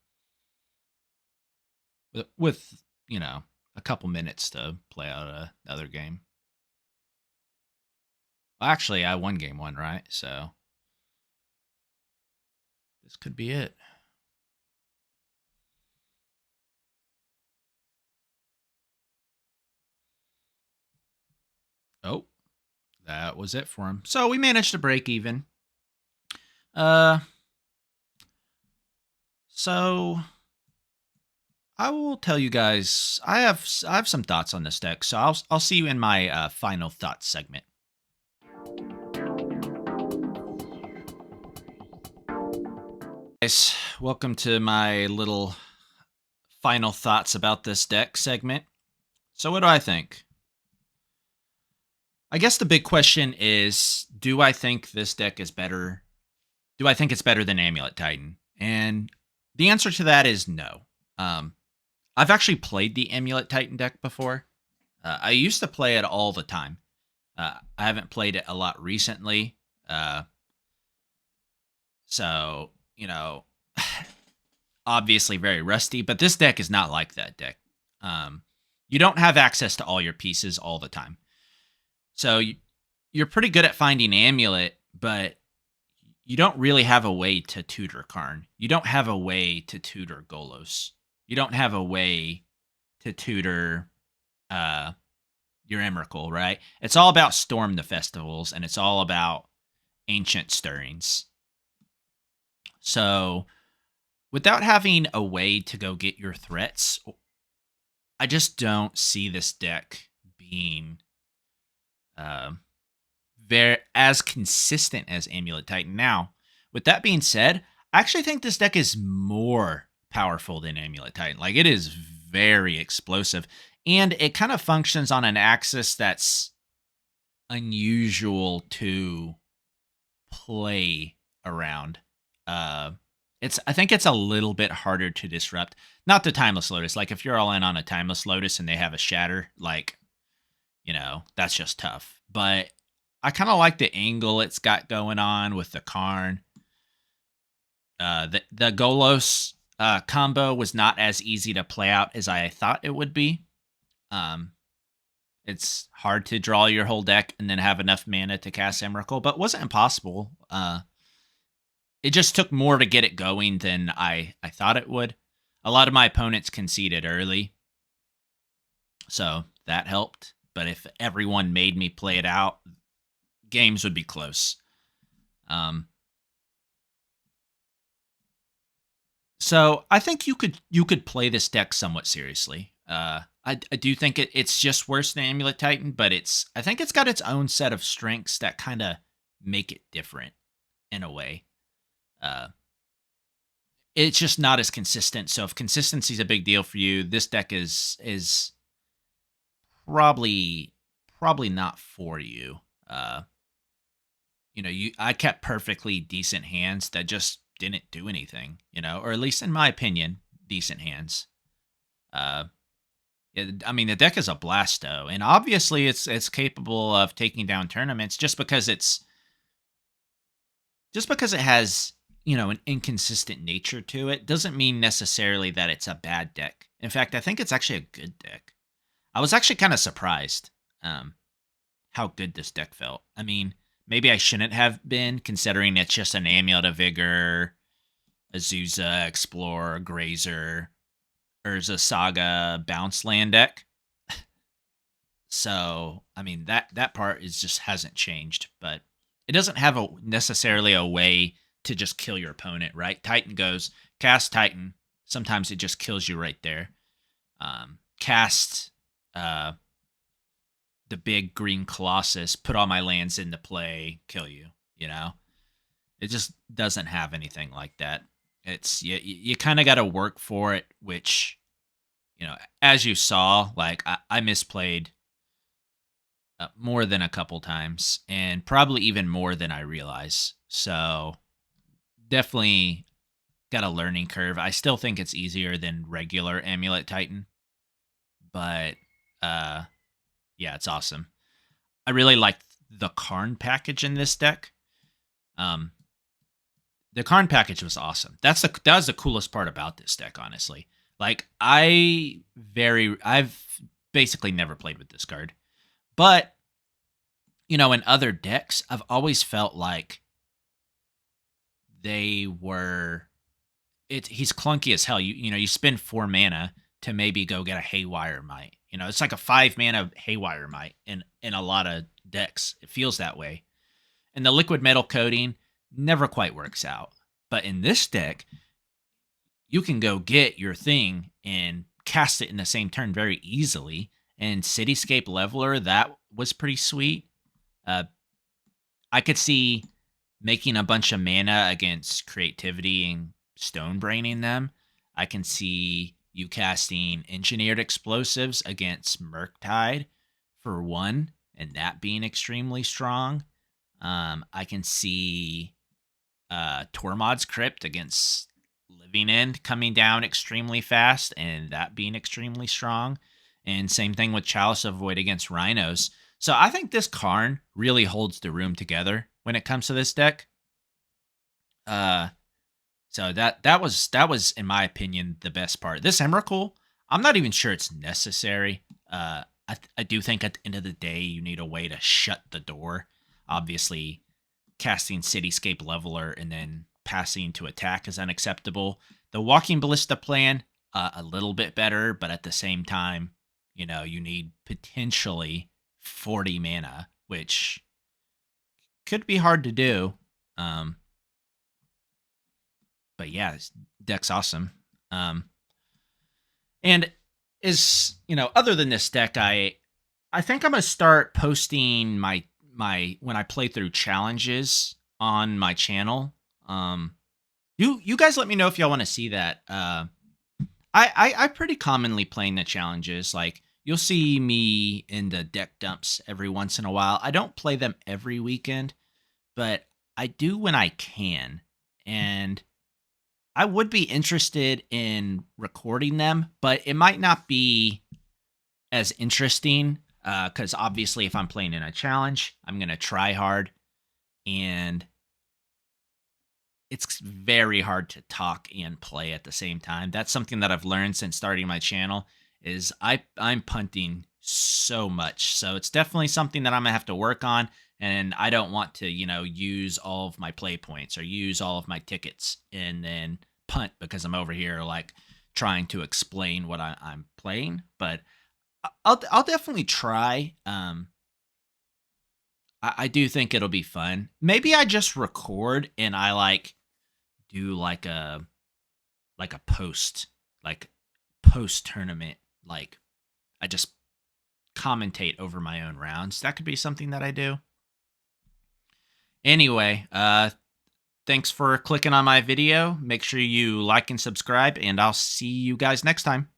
With, you know, a couple minutes to play out another game. Well, actually, I won game 1, right? So This could be it. Oh, that was it for him. So we managed to break even. So I will tell you guys, I have some thoughts on this deck. So I'll see you in my final thoughts segment. Guys, welcome to my little final thoughts about this deck segment. So what do I think? I guess the big question is, do I think this deck is better? Do I think it's better than Amulet Titan? And the answer to that is no. I've actually played the Amulet Titan deck before. I used to play it all the time. I haven't played it a lot recently. So, you know, obviously very rusty, but this deck is not like that deck. You don't have access to all your pieces all the time. So you're pretty good at finding Amulet, but you don't really have a way to tutor Karn. You don't have a way to tutor Golos. You don't have a way to tutor your Emrakul, right? It's all about Storm the Festivals, and it's all about Ancient Stirrings. So without having a way to go get your threats, I just don't see this deck being very as consistent as Amulet Titan. Now, with that being said, I actually think this deck is more powerful than Amulet Titan. Like, it is very explosive, and it kind of functions on an axis that's unusual to play around. I think it's a little bit harder to disrupt. Not the Timeless Lotus. Like, if you're all in on a Timeless Lotus and they have a Shatter, like, you know, that's just tough. But I kind of like the angle it's got going on with the Karn. The Golos combo was not as easy to play out as I thought it would be. It's hard to draw your whole deck and then have enough mana to cast Emrakul, but it wasn't impossible. It just took more to get it going than I thought it would. A lot of my opponents conceded early, so that helped. But if everyone made me play it out, games would be close. So I think you could play this deck somewhat seriously. I do think it's just worse than Amulet Titan, but I think it's got its own set of strengths that kind of make it different in a way. It's just not as consistent. So if consistency is a big deal for you, this deck is probably not for you. I kept perfectly decent hands that just didn't do anything, or at least in my opinion, decent hands. I mean, the deck is a blasto, and obviously it's capable of taking down tournaments just because it has, an inconsistent nature to it doesn't mean necessarily that it's a bad deck. In fact, I think it's actually a good deck. I was actually kind of surprised how good this deck felt. I mean, maybe I shouldn't have been, considering it's just an Amulet of Vigor, Azusa, Explorer, Grazer, Urza, Saga, bounce land deck. So, I mean, that part just hasn't changed, but it doesn't have necessarily a way to just kill your opponent, right? Titan goes, cast Titan. Sometimes it just kills you right there. Cast the big green Colossus, put all my lands into play, kill you, It just doesn't have anything like that. It's you kind of got to work for it, which, as you saw, like I misplayed more than a couple times, and probably even more than I realize. So definitely got a learning curve. I still think it's easier than regular Amulet Titan, but yeah, it's awesome. I really like the Karn package in this deck. The Karn package was awesome. That was the coolest part about this deck, honestly. Like, I've basically never played with this card. But, in other decks, I've always felt like they were he's clunky as hell. You spend 4 mana to maybe go get a Haywire Mite. It's like a 5 mana Haywire Mite in a lot of decks. It feels that way. And the Liquimetal Coating never quite works out. But in this deck, you can go get your thing and cast it in the same turn very easily. And Cityscape Leveler, that was pretty sweet. I could see making a bunch of mana against creativity and stone braining them. I can see you casting Engineered Explosives against Murktide for 1, and that being extremely strong. I can see Tormod's Crypt against Living End coming down extremely fast, and that being extremely strong. And same thing with Chalice of Void against Rhinos. So I think this Karn really holds the room together when it comes to this deck. So that was in my opinion the best part. This Emrakul, I'm not even sure it's necessary. I do think at the end of the day you need a way to shut the door. Obviously, casting Cityscape Leveler and then passing to attack is unacceptable. The Walking Ballista plan, a little bit better, but at the same time, you need potentially 40 mana, which could be hard to do. But yeah, this deck's awesome. And other than this deck, I think I'm gonna start posting my when I play through challenges on my channel. You guys let me know if y'all want to see that. I pretty commonly play in the challenges. Like, you'll see me in the deck dumps every once in a while. I don't play them every weekend, but I do when I can. And I would be interested in recording them, but it might not be as interesting because obviously if I'm playing in a challenge, I'm going to try hard. And it's very hard to talk and play at the same time. That's something that I've learned since starting my channel is I'm punting so much. So it's definitely something that I'm going to have to work on. And I don't want to, use all of my play points or use all of my tickets and then punt because I'm over here like trying to explain what I'm playing. But I'll definitely try. I do think it'll be fun. Maybe I just record and I do like a post tournament. Like, I just commentate over my own rounds. That could be something that I do. Anyway, thanks for clicking on my video. Make sure you like and subscribe, and I'll see you guys next time.